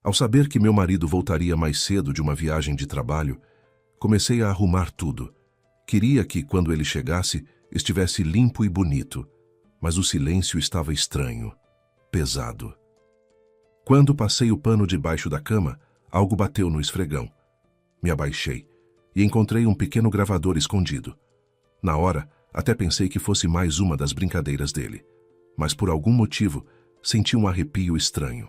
Ao saber que meu marido voltaria mais cedo de uma viagem de trabalho, comecei a arrumar tudo. Queria que, quando ele chegasse, estivesse limpo e bonito, mas o silêncio estava estranho, pesado. Quando passei o pano debaixo da cama, algo bateu no esfregão. Me abaixei e encontrei um pequeno gravador escondido. Na hora, até pensei que fosse mais uma das brincadeiras dele, mas por algum motivo senti um arrepio estranho.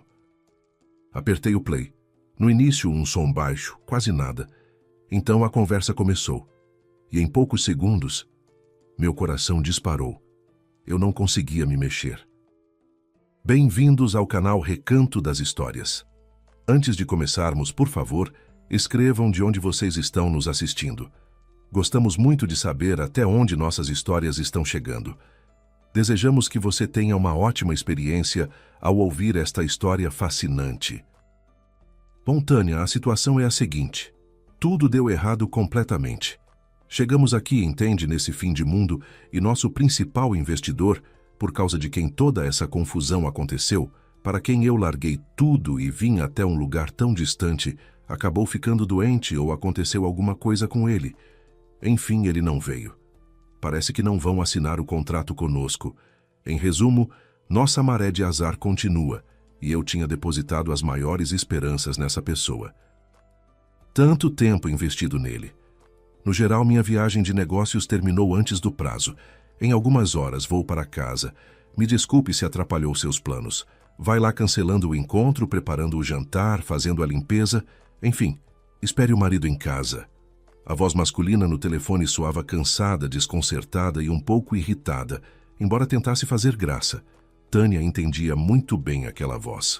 Apertei o play. No início, um som baixo, quase nada. Então a conversa começou. E em poucos segundos, meu coração disparou. Eu não conseguia me mexer. Bem-vindos ao canal Recanto das Histórias. Antes de começarmos, por favor, escrevam de onde vocês estão nos assistindo. Gostamos muito de saber até onde nossas histórias estão chegando. Desejamos que você tenha uma ótima experiência ao ouvir esta história fascinante. Bom, Tânia, a situação é a seguinte. Tudo deu errado completamente. Chegamos aqui, entende, nesse fim de mundo, e nosso principal investidor, por causa de quem toda essa confusão aconteceu, para quem eu larguei tudo e vim até um lugar tão distante, acabou ficando doente ou aconteceu alguma coisa com ele. Enfim, ele não veio. Parece que não vão assinar o contrato conosco. Em resumo, nossa maré de azar continua, e eu tinha depositado as maiores esperanças nessa pessoa. Tanto tempo investido nele. No geral, minha viagem de negócios terminou antes do prazo. Em algumas horas vou para casa. Me desculpe se atrapalhou seus planos. Vai lá cancelando o encontro, preparando o jantar, fazendo a limpeza. Enfim, espere o marido em casa. A voz masculina no telefone soava cansada, desconcertada e um pouco irritada, embora tentasse fazer graça. Tânia entendia muito bem aquela voz.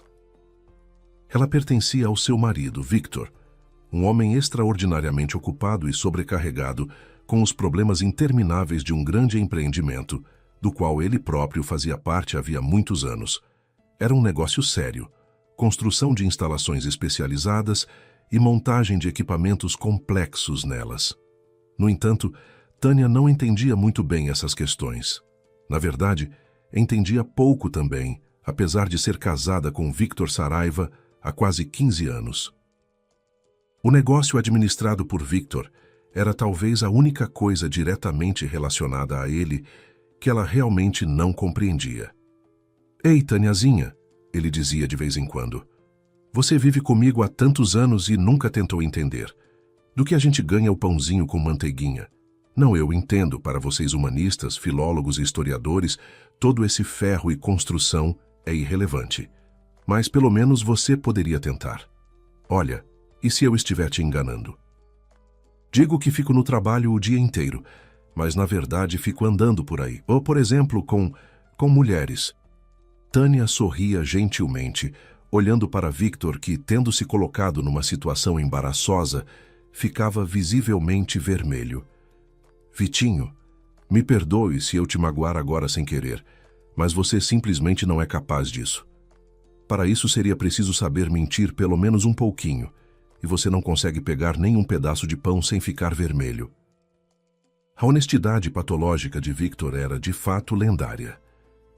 Ela pertencia ao seu marido, Victor, um homem extraordinariamente ocupado e sobrecarregado com os problemas intermináveis de um grande empreendimento, do qual ele próprio fazia parte havia muitos anos. Era um negócio sério, construção de instalações especializadas e montagem de equipamentos complexos nelas. No entanto, Tânia não entendia muito bem essas questões. Na verdade, entendia pouco também, apesar de ser casada com Victor Saraiva há quase 15 anos. O negócio administrado por Victor era talvez a única coisa diretamente relacionada a ele que ela realmente não compreendia. "Ei, Tâniazinha", ele dizia de vez em quando, "você vive comigo há tantos anos e nunca tentou entender. Do que a gente ganha o pãozinho com manteiguinha? Não, eu entendo, para vocês humanistas, filólogos e historiadores, todo esse ferro e construção é irrelevante. Mas pelo menos você poderia tentar. Olha, e se eu estiver te enganando? Digo que fico no trabalho o dia inteiro, mas na verdade fico andando por aí. Ou, por exemplo, com mulheres." Tânia sorria gentilmente, olhando para Victor que, tendo se colocado numa situação embaraçosa, ficava visivelmente vermelho. "Vitinho, me perdoe se eu te magoar agora sem querer, mas você simplesmente não é capaz disso. Para isso seria preciso saber mentir pelo menos um pouquinho, e você não consegue pegar nem um pedaço de pão sem ficar vermelho." A honestidade patológica de Victor era, de fato, lendária.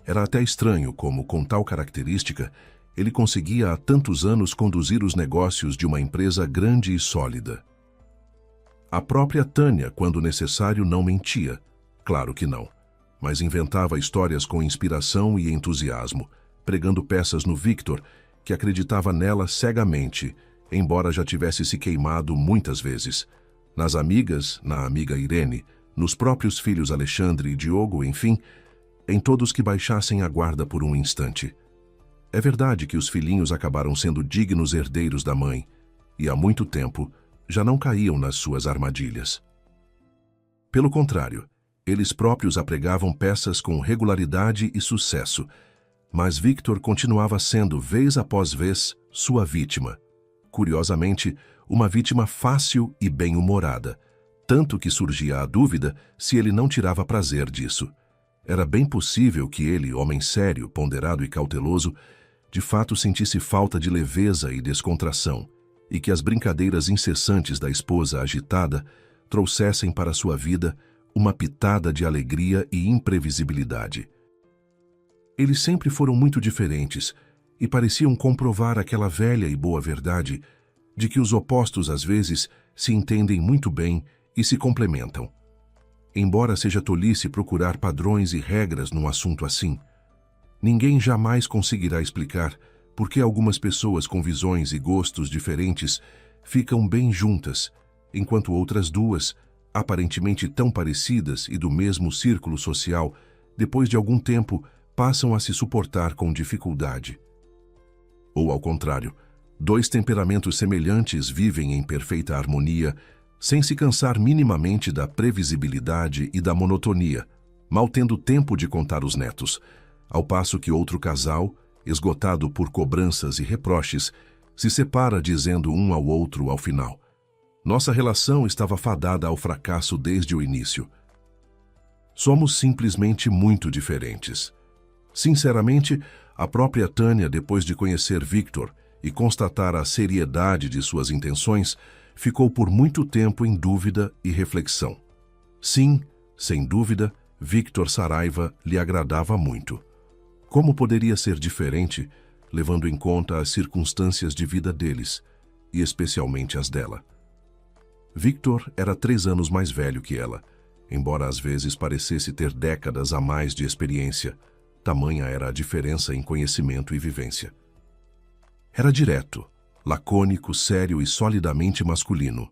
Era até estranho como, com tal característica, ele conseguia há tantos anos conduzir os negócios de uma empresa grande e sólida. A própria Tânia, quando necessário, não mentia. Claro que não. Mas inventava histórias com inspiração e entusiasmo, pregando peças no Victor, que acreditava nela cegamente, embora já tivesse se queimado muitas vezes. Nas amigas, na amiga Irene, nos próprios filhos Alexandre e Diogo, enfim, em todos que baixassem a guarda por um instante. É verdade que os filhinhos acabaram sendo dignos herdeiros da mãe, e há muito tempo já não caíam nas suas armadilhas. Pelo contrário, eles próprios apregavam peças com regularidade e sucesso, mas Victor continuava sendo, vez após vez, sua vítima. Curiosamente, uma vítima fácil e bem-humorada, tanto que surgia a dúvida se ele não tirava prazer disso. Era bem possível que ele, homem sério, ponderado e cauteloso, de fato sentisse falta de leveza e descontração, e que as brincadeiras incessantes da esposa agitada trouxessem para sua vida uma pitada de alegria e imprevisibilidade. Eles sempre foram muito diferentes, e pareciam comprovar aquela velha e boa verdade de que os opostos às vezes se entendem muito bem e se complementam. Embora seja tolice procurar padrões e regras num assunto assim, ninguém jamais conseguirá explicar por que algumas pessoas com visões e gostos diferentes ficam bem juntas, enquanto outras duas, aparentemente tão parecidas e do mesmo círculo social, depois de algum tempo passam a se suportar com dificuldade. Ou ao contrário, dois temperamentos semelhantes vivem em perfeita harmonia, sem se cansar minimamente da previsibilidade e da monotonia, mal tendo tempo de contar os netos, ao passo que outro casal, esgotado por cobranças e reproches, se separa dizendo um ao outro ao final: nossa relação estava fadada ao fracasso desde o início. Somos simplesmente muito diferentes. Sinceramente, a própria Tânia, depois de conhecer Victor e constatar a seriedade de suas intenções, ficou por muito tempo em dúvida e reflexão. Sim, sem dúvida, Victor Saraiva lhe agradava muito. Como poderia ser diferente, levando em conta as circunstâncias de vida deles, e especialmente as dela? Victor era 3 anos mais velho que ela, embora às vezes parecesse ter décadas a mais de experiência. Tamanha era a diferença em conhecimento e vivência. Era direto, lacônico, sério e solidamente masculino.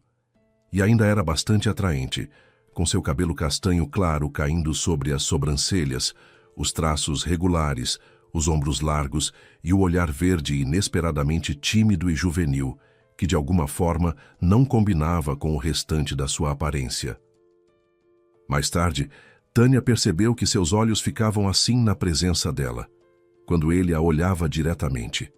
E ainda era bastante atraente, com seu cabelo castanho claro caindo sobre as sobrancelhas, os traços regulares, os ombros largos e o olhar verde inesperadamente tímido e juvenil, que de alguma forma não combinava com o restante da sua aparência. Mais tarde, Tânia percebeu que seus olhos ficavam assim na presença dela, quando ele a olhava diretamente.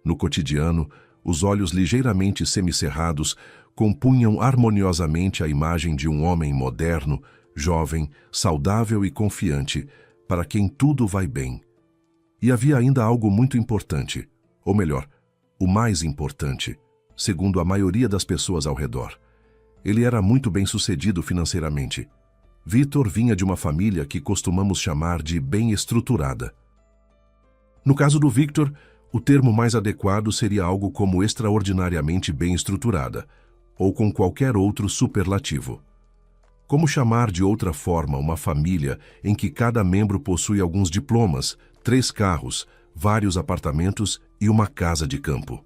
No cotidiano, os olhos ligeiramente semicerrados compunham harmoniosamente a imagem de um homem moderno, jovem, saudável e confiante, para quem tudo vai bem. E havia ainda algo muito importante, ou melhor, o mais importante, segundo a maioria das pessoas ao redor. Ele era muito bem-sucedido financeiramente. Victor vinha de uma família que costumamos chamar de bem estruturada. No caso do Victor, o termo mais adequado seria algo como extraordinariamente bem estruturada, ou com qualquer outro superlativo. Como chamar de outra forma uma família em que cada membro possui alguns diplomas, 3 carros, vários apartamentos e uma casa de campo?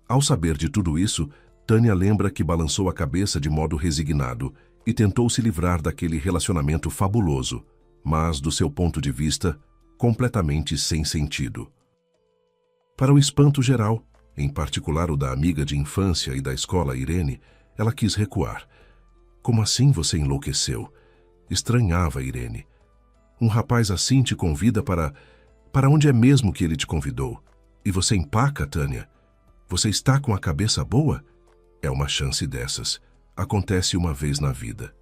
Ao saber de tudo isso, Tânia lembra que balançou a cabeça de modo resignado e tentou se livrar daquele relacionamento fabuloso, mas, do seu ponto de vista, completamente sem sentido. Para o espanto geral, em particular o da amiga de infância e da escola Irene, ela quis recuar. Como assim você enlouqueceu? Estranhava Irene. Um rapaz assim te convida para onde é mesmo que ele te convidou? E você empaca, Tânia? Você está com a cabeça boa? É uma chance dessas. Acontece uma vez na vida.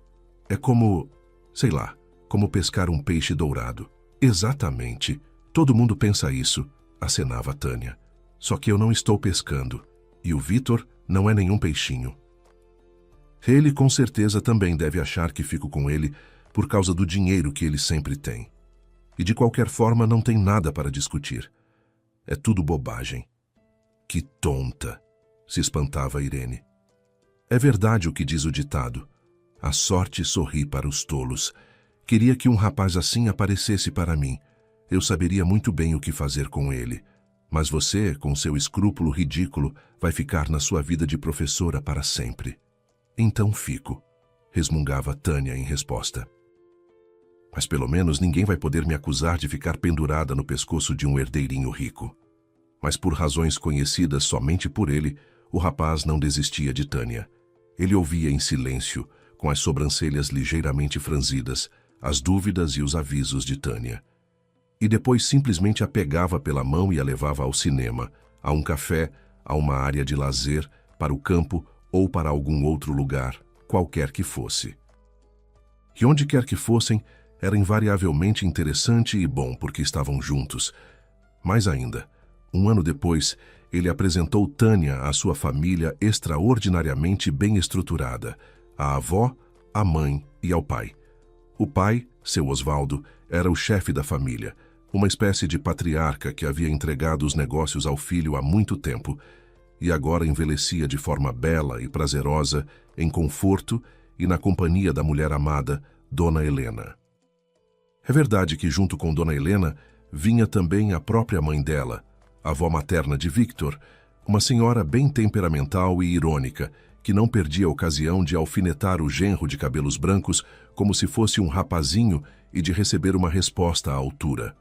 É como, sei lá, como pescar um peixe dourado. Exatamente. Todo mundo pensa isso, acenava Tânia. Só que eu não estou pescando. E o Victor não é nenhum peixinho. Ele com certeza também deve achar que fico com ele por causa do dinheiro que ele sempre tem. E de qualquer forma não tem nada para discutir. É tudo bobagem. Que tonta! Se espantava Irene. É verdade o que diz o ditado. A sorte sorri para os tolos. Queria que um rapaz assim aparecesse para mim. Eu saberia muito bem o que fazer com ele. Mas você, com seu escrúpulo ridículo, vai ficar na sua vida de professora para sempre. Então fico, resmungava Tânia em resposta. Mas pelo menos ninguém vai poder me acusar de ficar pendurada no pescoço de um herdeirinho rico. Mas por razões conhecidas somente por ele, o rapaz não desistia de Tânia. Ele ouvia em silêncio, com as sobrancelhas ligeiramente franzidas, as dúvidas e os avisos de Tânia. E depois simplesmente a pegava pela mão e a levava ao cinema, a um café, a uma área de lazer, para o campo ou para algum outro lugar, qualquer que fosse. E onde quer que fossem, era invariavelmente interessante e bom porque estavam juntos. Mais ainda, um ano depois, ele apresentou Tânia à sua família extraordinariamente bem estruturada, à avó, à mãe e ao pai. O pai, seu Osvaldo, era o chefe da família, uma espécie de patriarca que havia entregado os negócios ao filho há muito tempo e agora envelhecia de forma bela e prazerosa, em conforto e na companhia da mulher amada, Dona Helena. É verdade que junto com Dona Helena vinha também a própria mãe dela, a avó materna de Victor, uma senhora bem temperamental e irônica, que não perdia a ocasião de alfinetar o genro de cabelos brancos como se fosse um rapazinho e de receber uma resposta à altura.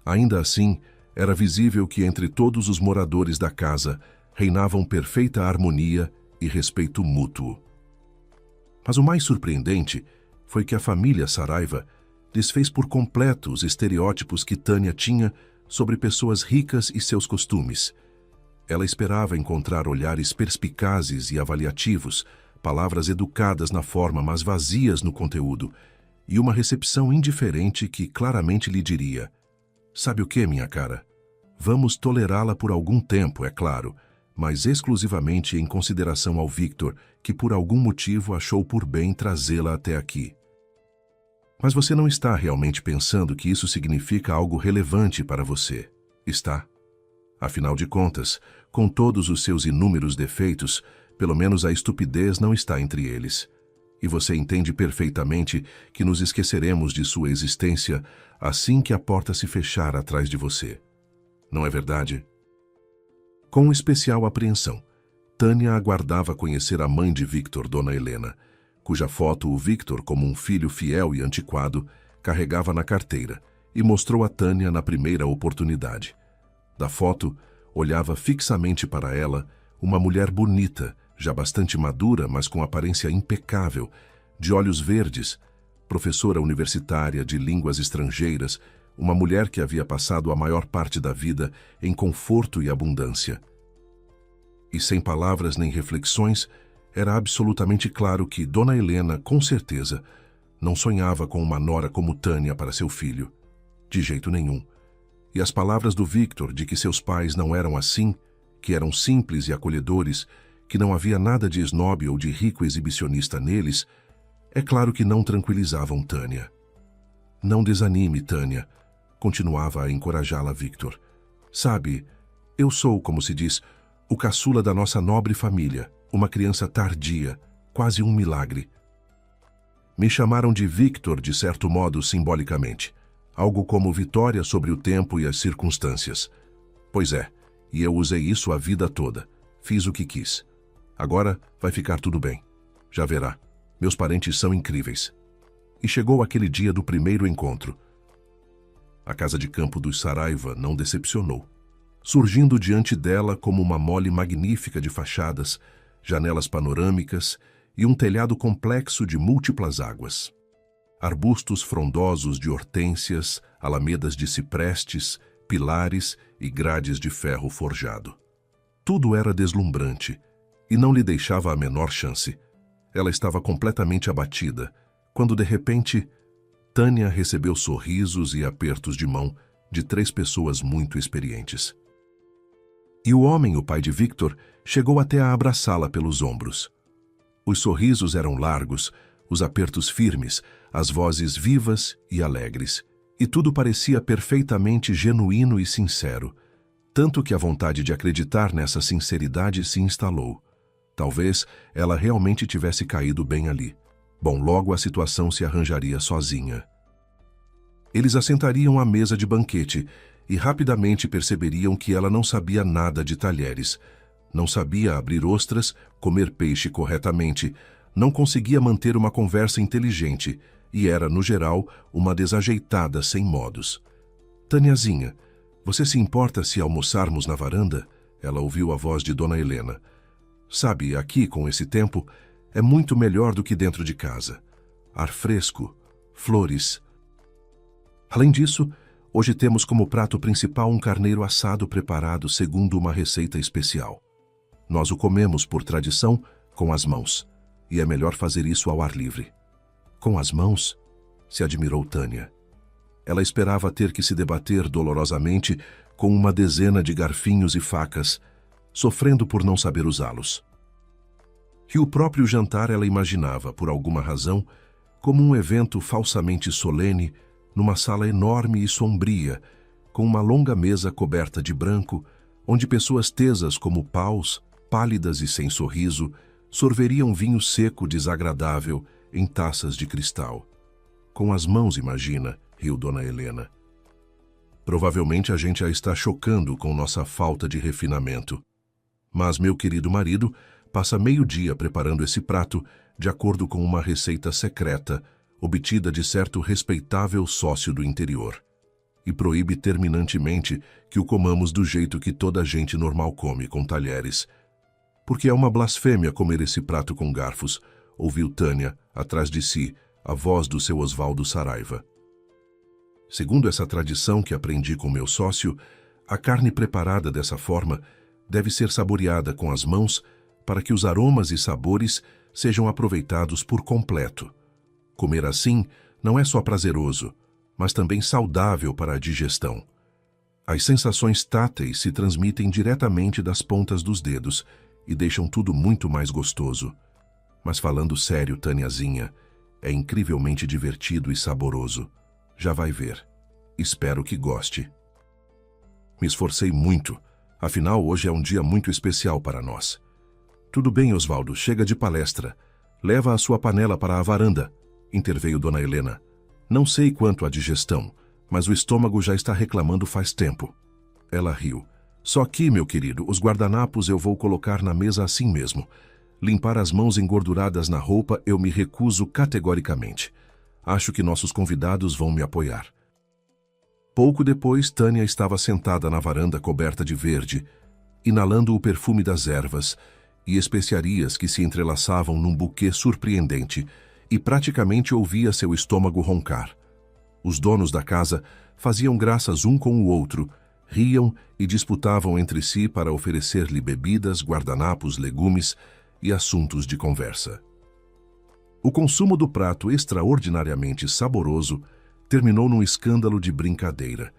Ainda assim, era visível que entre todos os moradores da casa reinavam perfeita harmonia e respeito mútuo. Mas o mais surpreendente foi que a família Saraiva desfez por completo os estereótipos que Tânia tinha sobre pessoas ricas e seus costumes. Ela esperava encontrar olhares perspicazes e avaliativos, palavras educadas na forma, mas vazias no conteúdo, e uma recepção indiferente que claramente lhe diria: "Sabe o que, minha cara? Vamos tolerá-la por algum tempo, é claro, mas exclusivamente em consideração ao Victor, que por algum motivo achou por bem trazê-la até aqui." Mas você não está realmente pensando que isso significa algo relevante para você, está? Afinal de contas, com todos os seus inúmeros defeitos, pelo menos a estupidez não está entre eles. E você entende perfeitamente que nos esqueceremos de sua existência assim que a porta se fechar atrás de você. Não é verdade? Com especial apreensão, Tânia aguardava conhecer a mãe de Victor, Dona Helena, cuja foto o Victor, como um filho fiel e antiquado, carregava na carteira, e mostrou a Tânia na primeira oportunidade. Da foto, olhava fixamente para ela uma mulher bonita, já bastante madura, mas com aparência impecável, de olhos verdes, professora universitária de línguas estrangeiras, uma mulher que havia passado a maior parte da vida em conforto e abundância. E sem palavras nem reflexões, era absolutamente claro que Dona Helena, com certeza, não sonhava com uma nora como Tânia para seu filho. De jeito nenhum. E as palavras do Victor de que seus pais não eram assim, que eram simples e acolhedores, que não havia nada de esnobe ou de rico exibicionista neles, é claro que não tranquilizavam Tânia. "Não desanime, Tânia", continuava a encorajá-la Victor. "Sabe, eu sou, como se diz, o caçula da nossa nobre família, uma criança tardia, quase um milagre." Me chamaram de Victor, de certo modo, simbolicamente. Algo como vitória sobre o tempo e as circunstâncias. Pois é, e eu usei isso a vida toda. Fiz o que quis. Agora vai ficar tudo bem. Já verá. Meus parentes são incríveis. E chegou aquele dia do primeiro encontro. A casa de campo dos Saraiva não decepcionou. Surgindo diante dela como uma mole magnífica de fachadas, janelas panorâmicas e um telhado complexo de múltiplas águas. Arbustos frondosos de hortênsias, alamedas de ciprestes, pilares e grades de ferro forjado. Tudo era deslumbrante e não lhe deixava a menor chance. Ela estava completamente abatida, quando de repente, Tânia recebeu sorrisos e apertos de mão de 3 pessoas muito experientes. E o homem, o pai de Victor, chegou até a abraçá-la pelos ombros. Os sorrisos eram largos, os apertos firmes, as vozes vivas e alegres, e tudo parecia perfeitamente genuíno e sincero, tanto que a vontade de acreditar nessa sinceridade se instalou. Talvez ela realmente tivesse caído bem ali. Bom, logo a situação se arranjaria sozinha. Eles assentariam à mesa de banquete e rapidamente perceberiam que ela não sabia nada de talheres, não sabia abrir ostras, comer peixe corretamente, não conseguia manter uma conversa inteligente e era, no geral, uma desajeitada sem modos. "Tâniazinha, você se importa se almoçarmos na varanda?" Ela ouviu a voz de Dona Helena. "Sabe, aqui, com esse tempo, é muito melhor do que dentro de casa. Ar fresco, flores. Além disso, hoje temos como prato principal um carneiro assado preparado segundo uma receita especial. Nós o comemos, por tradição, com as mãos, e é melhor fazer isso ao ar livre." "Com as mãos?" se admirou Tânia. Ela esperava ter que se debater dolorosamente com uma dezena de garfinhos e facas, sofrendo por não saber usá-los. E o próprio jantar ela imaginava, por alguma razão, como um evento falsamente solene, numa sala enorme e sombria, com uma longa mesa coberta de branco, onde pessoas tesas como paus, pálidas e sem sorriso, sorveriam vinho seco desagradável em taças de cristal. Com as mãos, imagina, riu Dona Helena. Provavelmente a gente a está chocando com nossa falta de refinamento. Mas meu querido marido passa meio dia preparando esse prato de acordo com uma receita secreta, obtida de certo respeitável sócio do interior. E proíbe terminantemente que o comamos do jeito que toda gente normal come, com talheres. Porque é uma blasfêmia comer esse prato com garfos, ouviu Tânia, atrás de si, a voz do seu Osvaldo Saraiva. Segundo essa tradição que aprendi com meu sócio, a carne preparada dessa forma deve ser saboreada com as mãos para que os aromas e sabores sejam aproveitados por completo. Comer assim não é só prazeroso, mas também saudável para a digestão. As sensações táteis se transmitem diretamente das pontas dos dedos e deixam tudo muito mais gostoso. Mas falando sério, Tâniazinha, é incrivelmente divertido e saboroso. Já vai ver. Espero que goste. Me esforcei muito. Afinal, hoje é um dia muito especial para nós. Tudo bem, Osvaldo, chega de palestra. Leva a sua panela para a varanda, interveio Dona Helena. Não sei quanto à digestão, mas o estômago já está reclamando faz tempo. Ela riu. Só que, meu querido, os guardanapos eu vou colocar na mesa assim mesmo. Limpar as mãos engorduradas na roupa eu me recuso categoricamente. Acho que nossos convidados vão me apoiar. Pouco depois, Tânia estava sentada na varanda coberta de verde, inalando o perfume das ervas e especiarias que se entrelaçavam num buquê surpreendente, e praticamente ouvia seu estômago roncar. Os donos da casa faziam graças um com o outro, riam e disputavam entre si para oferecer-lhe bebidas, guardanapos, legumes e assuntos de conversa. O consumo do prato extraordinariamente saboroso terminou num escândalo de brincadeira.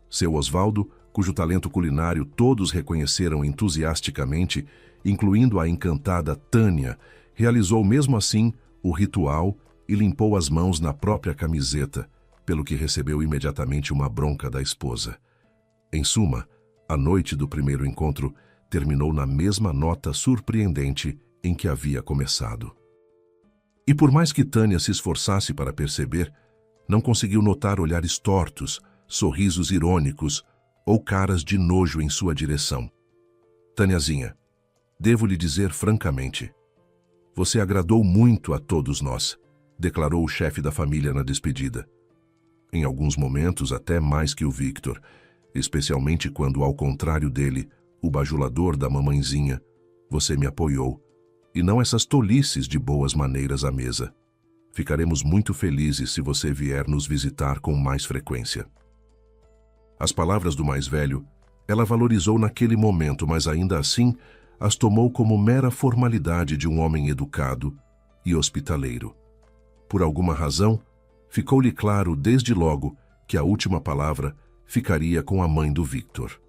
Seu Osvaldo, cujo talento culinário todos reconheceram entusiasticamente, incluindo a encantada Tânia, realizou mesmo assim o ritual e limpou as mãos na própria camiseta, pelo que recebeu imediatamente uma bronca da esposa. Em suma, a noite do primeiro encontro terminou na mesma nota surpreendente em que havia começado. E por mais que Tânia se esforçasse para perceber, não conseguiu notar olhares tortos, sorrisos irônicos ou caras de nojo em sua direção. Tâniazinha, devo lhe dizer francamente, você agradou muito a todos nós, declarou o chefe da família na despedida. Em alguns momentos até mais que o Victor, especialmente quando, ao contrário dele, o bajulador da mamãezinha, você me apoiou, e não essas tolices de boas maneiras à mesa. Ficaremos muito felizes se você vier nos visitar com mais frequência. As palavras do mais velho, ela valorizou naquele momento, mas ainda assim as tomou como mera formalidade de um homem educado e hospitaleiro. Por alguma razão, ficou-lhe claro desde logo que a última palavra ficaria com a mãe do Victor.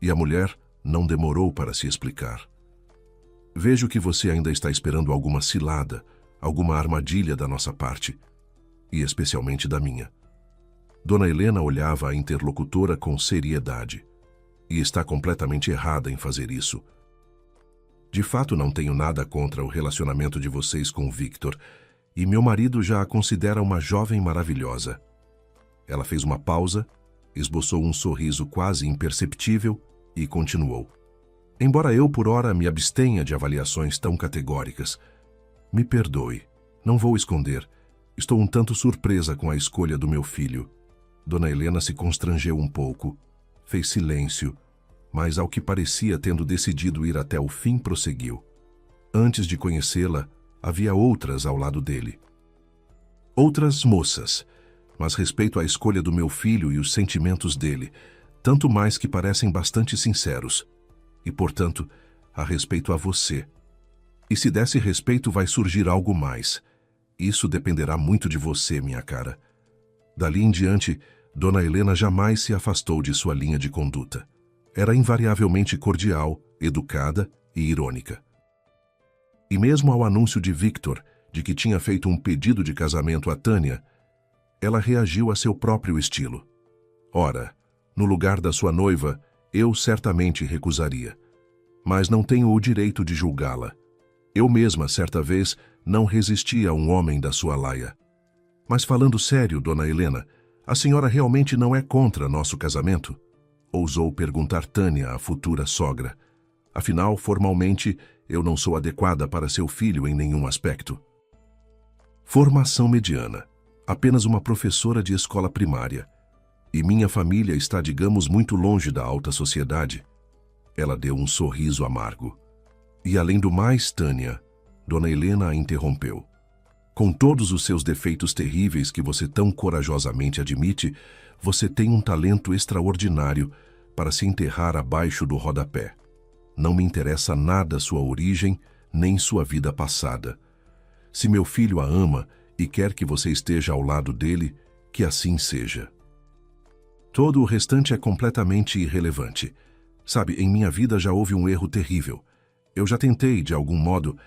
E a mulher não demorou para se explicar. Vejo que você ainda está esperando alguma cilada, alguma armadilha da nossa parte, e especialmente da minha. Dona Helena olhava a interlocutora com seriedade, e está completamente errada em fazer isso. De fato, não tenho nada contra o relacionamento de vocês com o Victor, e meu marido já a considera uma jovem maravilhosa. Ela fez uma pausa, esboçou um sorriso quase imperceptível e continuou. Embora eu, por ora, me abstenha de avaliações tão categóricas, me perdoe, não vou esconder, estou um tanto surpresa com a escolha do meu filho. Dona Helena se constrangeu um pouco, fez silêncio, mas ao que parecia tendo decidido ir até o fim, prosseguiu. Antes de conhecê-la, havia outras ao lado dele. Outras moças, mas respeito à escolha do meu filho e os sentimentos dele, tanto mais que parecem bastante sinceros. E, portanto, a respeito a você. E se desse respeito, vai surgir algo mais. Isso dependerá muito de você, minha cara. Dali em diante, Dona Helena jamais se afastou de sua linha de conduta. Era invariavelmente cordial, educada e irônica. E mesmo ao anúncio de Victor, de que tinha feito um pedido de casamento a Tânia, ela reagiu a seu próprio estilo. Ora, No lugar da sua noiva, eu certamente recusaria. Mas não tenho o direito de julgá-la. Eu mesma, certa vez, não resisti a um homem da sua laia. Mas falando sério, dona Helena, a senhora realmente não é contra nosso casamento? Ousou perguntar Tânia, a futura sogra. Afinal, formalmente, eu não sou adequada para seu filho em nenhum aspecto. Formação mediana. Apenas uma professora de escola primária. E minha família está, digamos, muito longe da alta sociedade. Ela deu um sorriso amargo. E além do mais, Tânia, dona Helena a interrompeu. Com todos os seus defeitos terríveis que você tão corajosamente admite, você tem um talento extraordinário para se enterrar abaixo do rodapé. Não me interessa nada sua origem, nem sua vida passada. Se meu filho a ama e quer que você esteja ao lado dele, que assim seja. Todo o restante é completamente irrelevante. Sabe, em minha vida já houve um erro terrível. Eu já tentei, de algum modo...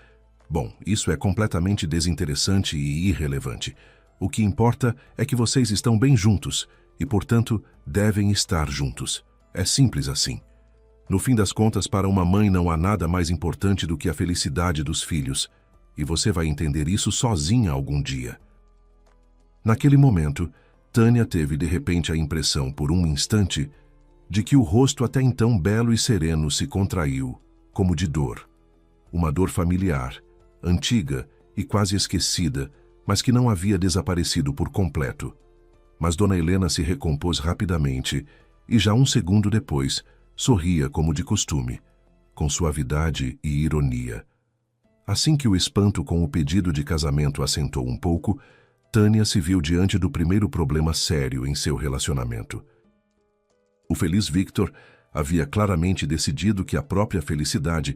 Bom, isso é completamente desinteressante e irrelevante. O que importa é que vocês estão bem juntos e, portanto, devem estar juntos. É simples assim. No fim das contas, para uma mãe não há nada mais importante do que a felicidade dos filhos. E você vai entender isso sozinha algum dia. Naquele momento, Tânia teve de repente a impressão, por um instante, de que o rosto até então belo e sereno se contraiu, como de dor. Uma dor familiar, antiga e quase esquecida, mas que não havia desaparecido por completo. Mas dona Helena se recompôs rapidamente e, já um segundo depois, sorria como de costume, com suavidade e ironia. Assim que o espanto com o pedido de casamento assentou um pouco, Tânia se viu diante do primeiro problema sério em seu relacionamento. O feliz Victor havia claramente decidido que a própria felicidade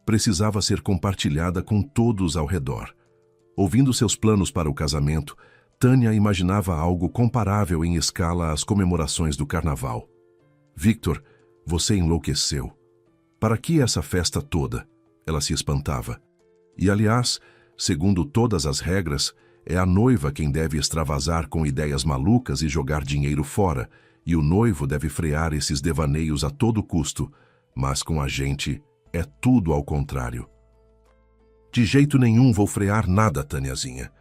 precisava ser compartilhada com todos ao redor. Ouvindo seus planos para o casamento, Tânia imaginava algo comparável em escala às comemorações do carnaval. Victor, você enlouqueceu. Para que essa festa toda? Ela se espantava. E, aliás, segundo todas as regras, é a noiva quem deve extravasar com ideias malucas e jogar dinheiro fora, e o noivo deve frear esses devaneios a todo custo, mas com a gente é tudo ao contrário. De jeito nenhum vou frear nada, Tâniazinha.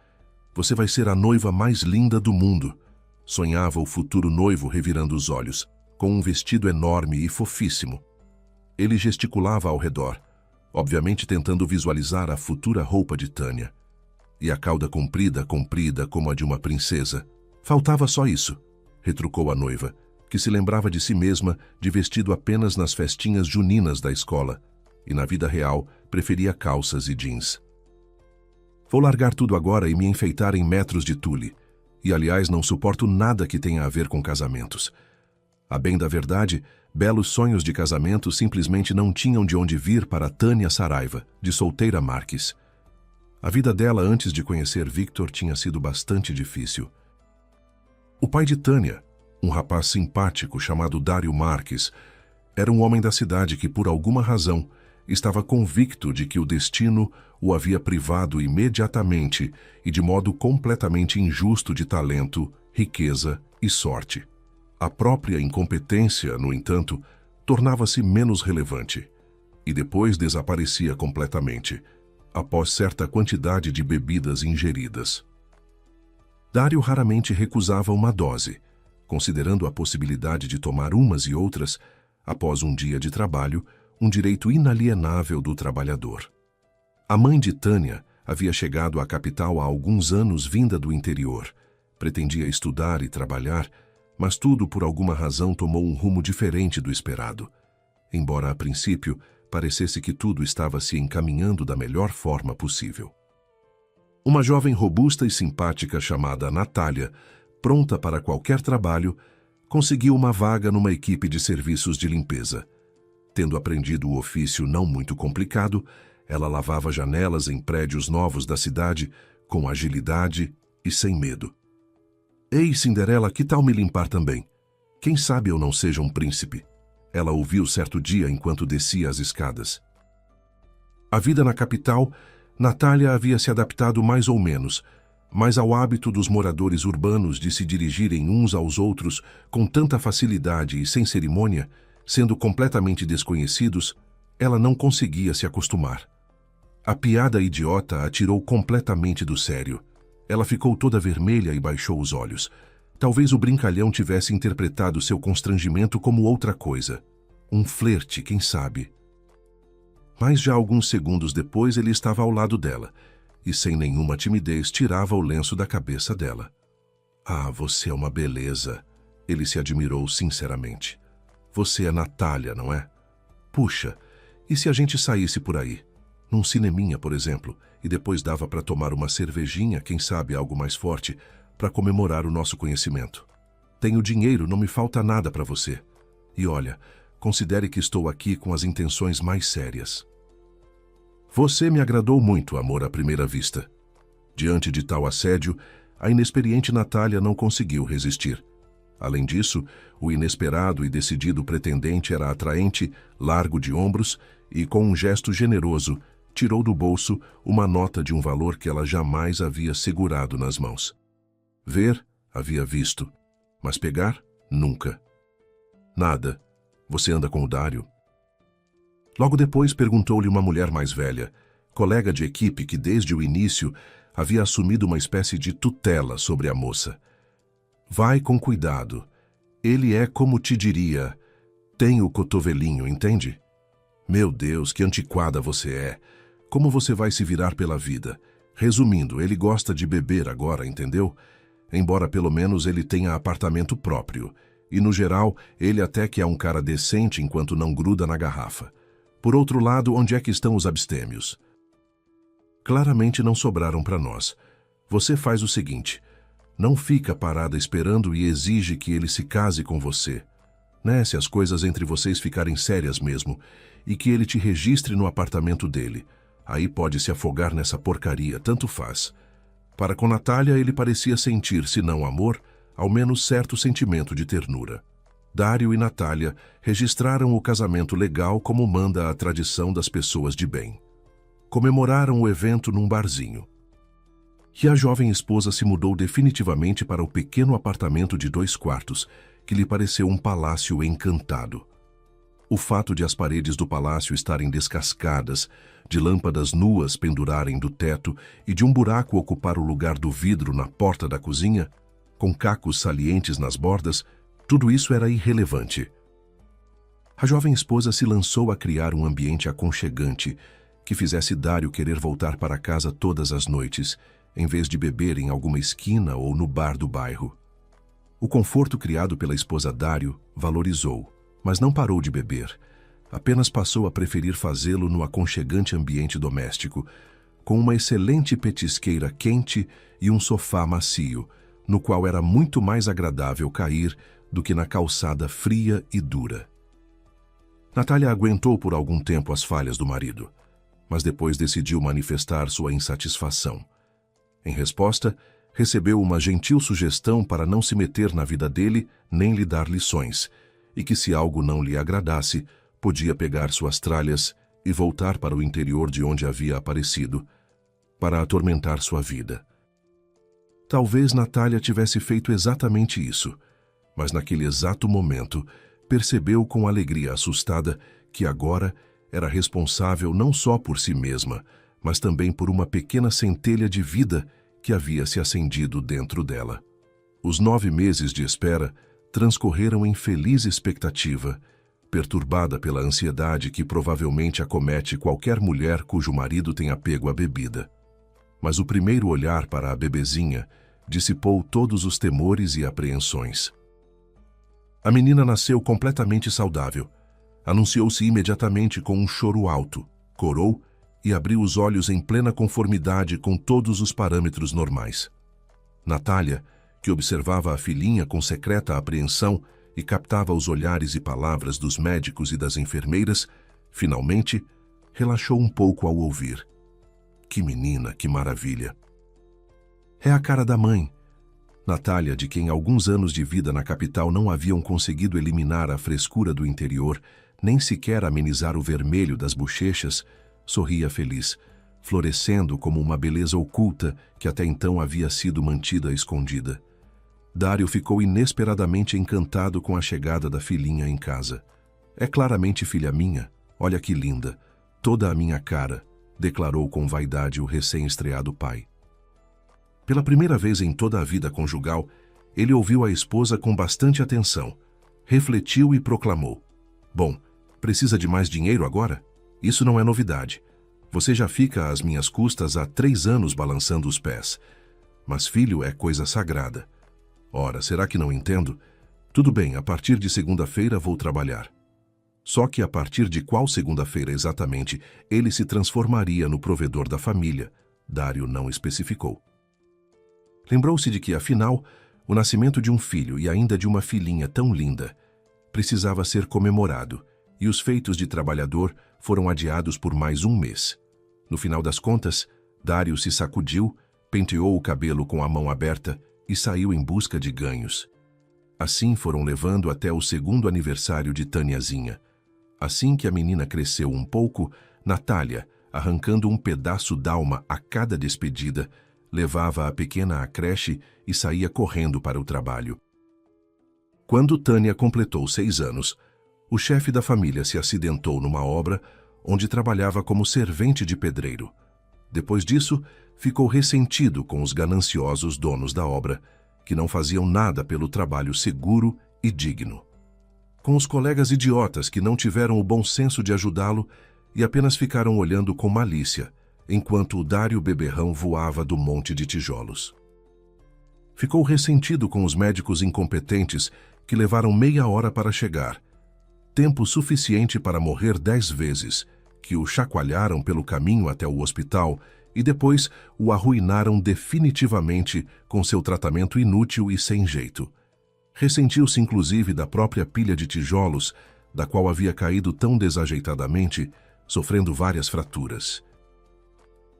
Você vai ser a noiva mais linda do mundo, sonhava o futuro noivo revirando os olhos, com um vestido enorme e fofíssimo. Ele gesticulava ao redor, obviamente tentando visualizar a futura roupa de Tânia. E a cauda comprida como a de uma princesa. Faltava só isso, retrucou a noiva, que se lembrava de si mesma de vestido apenas nas festinhas juninas da escola, e na vida real preferia calças e jeans. Vou largar tudo agora e me enfeitar em metros de tule, e aliás não suporto nada que tenha a ver com casamentos. A bem da verdade, belos sonhos de casamento simplesmente não tinham de onde vir para Tânia Saraiva, de solteira Marques. A vida dela antes de conhecer Victor tinha sido bastante difícil. O pai de Tânia, um rapaz simpático chamado Dário Marques, era um homem da cidade que, por alguma razão, estava convicto de que o destino o havia privado imediatamente e de modo completamente injusto de talento, riqueza e sorte. A própria incompetência, no entanto, tornava-se menos relevante e depois desaparecia completamente, após certa quantidade de bebidas ingeridas. Dário raramente recusava uma dose, considerando a possibilidade de tomar umas e outras, após um dia de trabalho, um direito inalienável do trabalhador. A mãe de Tânia havia chegado à capital há alguns anos vinda do interior. Pretendia estudar e trabalhar, mas tudo por alguma razão tomou um rumo diferente do esperado. Embora a princípio parecesse que tudo estava se encaminhando da melhor forma possível. Uma jovem robusta e simpática chamada Natália, pronta para qualquer trabalho, conseguiu uma vaga numa equipe de serviços de limpeza. Tendo aprendido o ofício não muito complicado, ela lavava janelas em prédios novos da cidade com agilidade e sem medo. Ei, Cinderela, que tal me limpar também? Quem sabe eu não seja um príncipe? Ela ouviu certo dia enquanto descia as escadas. A vida na capital, Natália havia se adaptado mais ou menos, mas ao hábito dos moradores urbanos de se dirigirem uns aos outros com tanta facilidade e sem cerimônia, sendo completamente desconhecidos, ela não conseguia se acostumar. A piada idiota a tirou completamente do sério. Ela ficou toda vermelha e baixou os olhos. Talvez o brincalhão tivesse interpretado seu constrangimento como outra coisa. Um flerte, quem sabe? Mas já alguns segundos depois ele estava ao lado dela, e sem nenhuma timidez tirava o lenço da cabeça dela. Ah, você é uma beleza. Ele se admirou sinceramente. Você é Natália, não é? Puxa, e se a gente saísse por aí? Num cineminha, por exemplo, e depois dava para tomar uma cervejinha, quem sabe algo mais forte, para comemorar o nosso conhecimento. Tenho dinheiro, não me falta nada para você. E olha, considere que estou aqui com as intenções mais sérias. Você me agradou muito, amor à primeira vista. Diante de tal assédio, a inexperiente Natália não conseguiu resistir. Além disso, o inesperado e decidido pretendente era atraente, largo de ombros e, com um gesto generoso, tirou do bolso uma nota de um valor que ela jamais havia segurado nas mãos. Ver, havia visto, mas pegar, nunca. Nada. Você anda com o Dário? Logo depois perguntou-lhe uma mulher mais velha, colega de equipe que desde o início havia assumido uma espécie de tutela sobre a moça. Vai com cuidado. Ele é como te diria, tem o cotovelinho, entende? Meu Deus, que antiquada você é. Como você vai se virar pela vida? Resumindo, ele gosta de beber agora, entendeu? Embora pelo menos ele tenha apartamento próprio. E no geral, ele até que é um cara decente enquanto não gruda na garrafa. Por outro lado, onde é que estão os abstêmios? Claramente não sobraram para nós. Você faz o seguinte, não fica parada esperando e exige que ele se case com você. Né, se as coisas entre vocês ficarem sérias mesmo, e que ele te registre no apartamento dele. Aí pode se afogar nessa porcaria, tanto faz. Para com Natália ele parecia sentir, se não amor, ao menos certo sentimento de ternura. Dário e Natália registraram o casamento legal como manda a tradição das pessoas de bem. Comemoraram o evento num barzinho. E a jovem esposa se mudou definitivamente para o pequeno apartamento de 2 quartos, que lhe pareceu um palácio encantado. O fato de as paredes do palácio estarem descascadas, de lâmpadas nuas pendurarem do teto e de um buraco ocupar o lugar do vidro na porta da cozinha, com cacos salientes nas bordas, tudo isso era irrelevante. A jovem esposa se lançou a criar um ambiente aconchegante que fizesse Dário querer voltar para casa todas as noites, em vez de beber em alguma esquina ou no bar do bairro. O conforto criado pela esposa Dário valorizou, mas não parou de beber. Apenas passou a preferir fazê-lo no aconchegante ambiente doméstico, com uma excelente petisqueira quente e um sofá macio, no qual era muito mais agradável cair do que na calçada fria e dura. Natália aguentou por algum tempo as falhas do marido, mas depois decidiu manifestar sua insatisfação. Em resposta, recebeu uma gentil sugestão para não se meter na vida dele nem lhe dar lições, e que se algo não lhe agradasse, podia pegar suas tralhas e voltar para o interior de onde havia aparecido, para atormentar sua vida. Talvez Natália tivesse feito exatamente isso, mas naquele exato momento percebeu com alegria assustada que agora era responsável não só por si mesma, mas também por uma pequena centelha de vida que havia se acendido dentro dela. Os 9 meses de espera transcorreram em feliz expectativa, perturbada pela ansiedade que provavelmente acomete qualquer mulher cujo marido tem apego à bebida. Mas o primeiro olhar para a bebezinha dissipou todos os temores e apreensões. A menina nasceu completamente saudável. Anunciou-se imediatamente com um choro alto, corou e abriu os olhos em plena conformidade com todos os parâmetros normais. Natália, que observava a filhinha com secreta apreensão e captava os olhares e palavras dos médicos e das enfermeiras, finalmente relaxou um pouco ao ouvir. Que menina, que maravilha! É a cara da mãe. Natália, de quem alguns anos de vida na capital não haviam conseguido eliminar a frescura do interior, nem sequer amenizar o vermelho das bochechas, sorria feliz. florescendo como uma beleza oculta que até então havia sido mantida escondida. Dário ficou inesperadamente encantado com a chegada da filhinha em casa. "É claramente filha minha, olha que linda, toda a minha cara", declarou com vaidade o recém-estreado pai. Pela primeira vez em toda a vida conjugal, ele ouviu a esposa com bastante atenção, refletiu e proclamou: "Bom, precisa de mais dinheiro agora? Isso não é novidade. Você já fica às minhas custas há 3 anos balançando os pés. Mas filho é coisa sagrada. Ora, será que não entendo? Tudo bem, a partir de segunda-feira vou trabalhar." Só que a partir de qual segunda-feira exatamente ele se transformaria no provedor da família, Dário não especificou. Lembrou-se de que, afinal, o nascimento de um filho e ainda de uma filhinha tão linda precisava ser comemorado, e os feitos de trabalhador foram adiados por mais um mês. No final das contas, Dário se sacudiu, penteou o cabelo com a mão aberta e saiu em busca de ganhos. Assim foram levando até o 2º aniversário de Tâniazinha. Assim que a menina cresceu um pouco, Natália, arrancando um pedaço d'alma a cada despedida, levava a pequena à creche e saía correndo para o trabalho. Quando Tânia completou 6 anos, o chefe da família se acidentou numa obra onde trabalhava como servente de pedreiro. Depois disso, ficou ressentido com os gananciosos donos da obra, que não faziam nada pelo trabalho seguro e digno. Com os colegas idiotas que não tiveram o bom senso de ajudá-lo e apenas ficaram olhando com malícia, enquanto o Dário beberrão voava do monte de tijolos. Ficou ressentido com os médicos incompetentes que levaram meia hora para chegar, tempo suficiente para morrer 10 vezes, que o chacoalharam pelo caminho até o hospital e depois o arruinaram definitivamente com seu tratamento inútil e sem jeito. Ressentiu-se inclusive da própria pilha de tijolos, da qual havia caído tão desajeitadamente, sofrendo várias fraturas.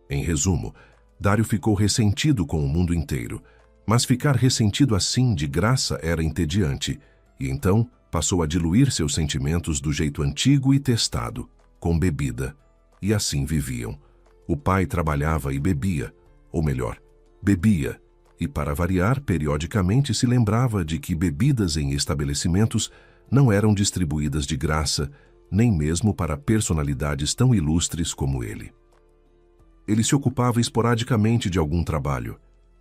Em resumo, Dário ficou ressentido com o mundo inteiro, mas ficar ressentido assim de graça era entediante, e então passou a diluir seus sentimentos do jeito antigo e testado, com bebida. E assim viviam. O pai trabalhava e bebia, ou melhor, bebia, e para variar, periodicamente se lembrava de que bebidas em estabelecimentos não eram distribuídas de graça, nem mesmo para personalidades tão ilustres como ele. Ele se ocupava esporadicamente de algum trabalho,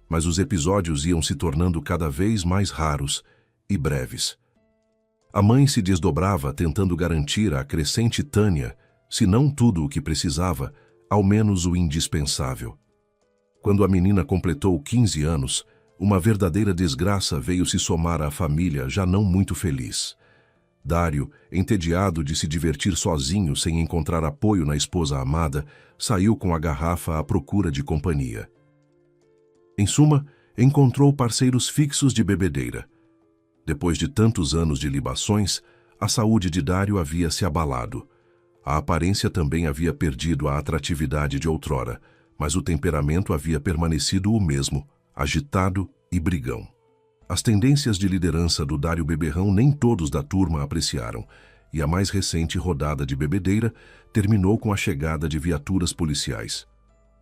mas os episódios iam se tornando cada vez mais raros e breves. A mãe se desdobrava tentando garantir à crescente Tânia, se não tudo o que precisava, ao menos o indispensável. Quando a menina completou 15 anos, uma verdadeira desgraça veio se somar à família já não muito feliz. Dário, entediado de se divertir sozinho sem encontrar apoio na esposa amada, saiu com a garrafa à procura de companhia. Em suma, encontrou parceiros fixos de bebedeira. Depois de tantos anos de libações, a saúde de Dário havia se abalado. A aparência também havia perdido a atratividade de outrora, mas o temperamento havia permanecido o mesmo, agitado e brigão. As tendências de liderança do Dário beberrão nem todos da turma apreciaram, e a mais recente rodada de bebedeira terminou com a chegada de viaturas policiais.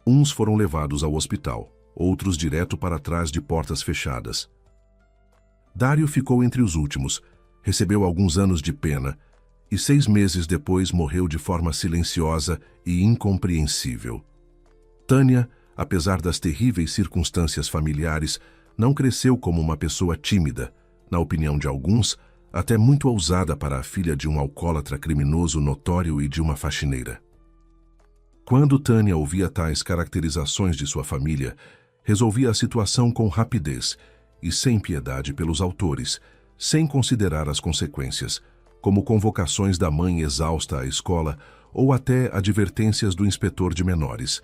Uns foram levados ao hospital, outros direto para trás de portas fechadas. Dário ficou entre os últimos, recebeu alguns anos de pena, e 6 meses depois morreu de forma silenciosa e incompreensível. Tânia, apesar das terríveis circunstâncias familiares, não cresceu como uma pessoa tímida, na opinião de alguns, até muito ousada para a filha de um alcoólatra criminoso notório e de uma faxineira. Quando Tânia ouvia tais caracterizações de sua família, resolvia a situação com rapidez e sem piedade pelos autores, sem considerar as consequências, como convocações da mãe exausta à escola ou até advertências do inspetor de menores.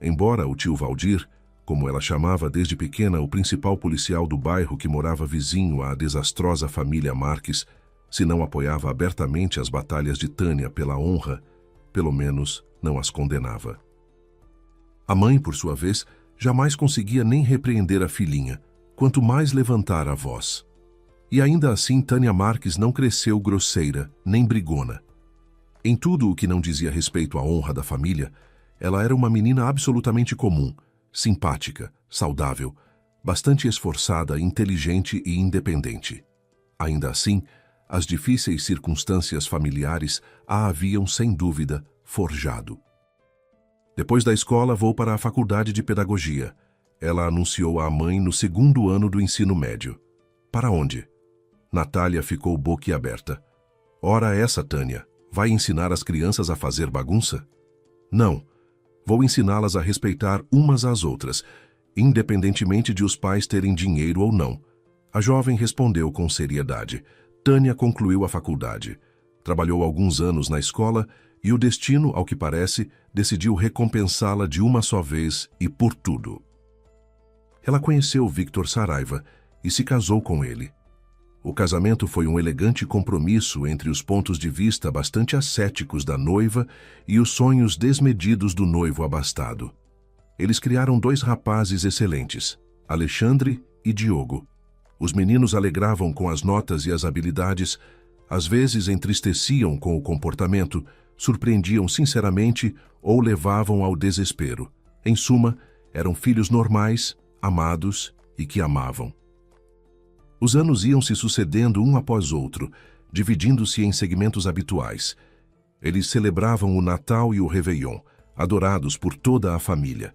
Embora o tio Valdir, como ela chamava desde pequena o principal policial do bairro que morava vizinho à desastrosa família Marques, se não apoiava abertamente as batalhas de Tânia pela honra, pelo menos não as condenava. A mãe, por sua vez, jamais conseguia nem repreender a filhinha, quanto mais levantar a voz. E ainda assim Tânia Marques não cresceu grosseira, nem brigona. Em tudo o que não dizia respeito à honra da família, ela era uma menina absolutamente comum, simpática, saudável, bastante esforçada, inteligente e independente. Ainda assim, as difíceis circunstâncias familiares a haviam, sem dúvida, forjado. Depois da escola, vou para a faculdade de pedagogia. Ela anunciou à mãe no 2º ano do ensino médio. Para onde? Natália ficou boquiaberta. Ora essa, Tânia, vai ensinar as crianças a fazer bagunça? Não, vou ensiná-las a respeitar umas às outras, independentemente de os pais terem dinheiro ou não. A jovem respondeu com seriedade. Tânia concluiu a faculdade. Trabalhou alguns anos na escola e o destino, ao que parece, decidiu recompensá-la de uma só vez e por tudo. Ela conheceu Victor Saraiva e se casou com ele. O casamento foi um elegante compromisso entre os pontos de vista bastante ascéticos da noiva e os sonhos desmedidos do noivo abastado. Eles criaram 2 rapazes excelentes, Alexandre e Diogo. Os meninos alegravam com as notas e as habilidades, às vezes entristeciam com o comportamento, surpreendiam sinceramente ou levavam ao desespero. Em suma, eram filhos normais, amados e que amavam. Os anos iam se sucedendo um após outro, dividindo-se em segmentos habituais. Eles celebravam o Natal e o Réveillon, adorados por toda a família.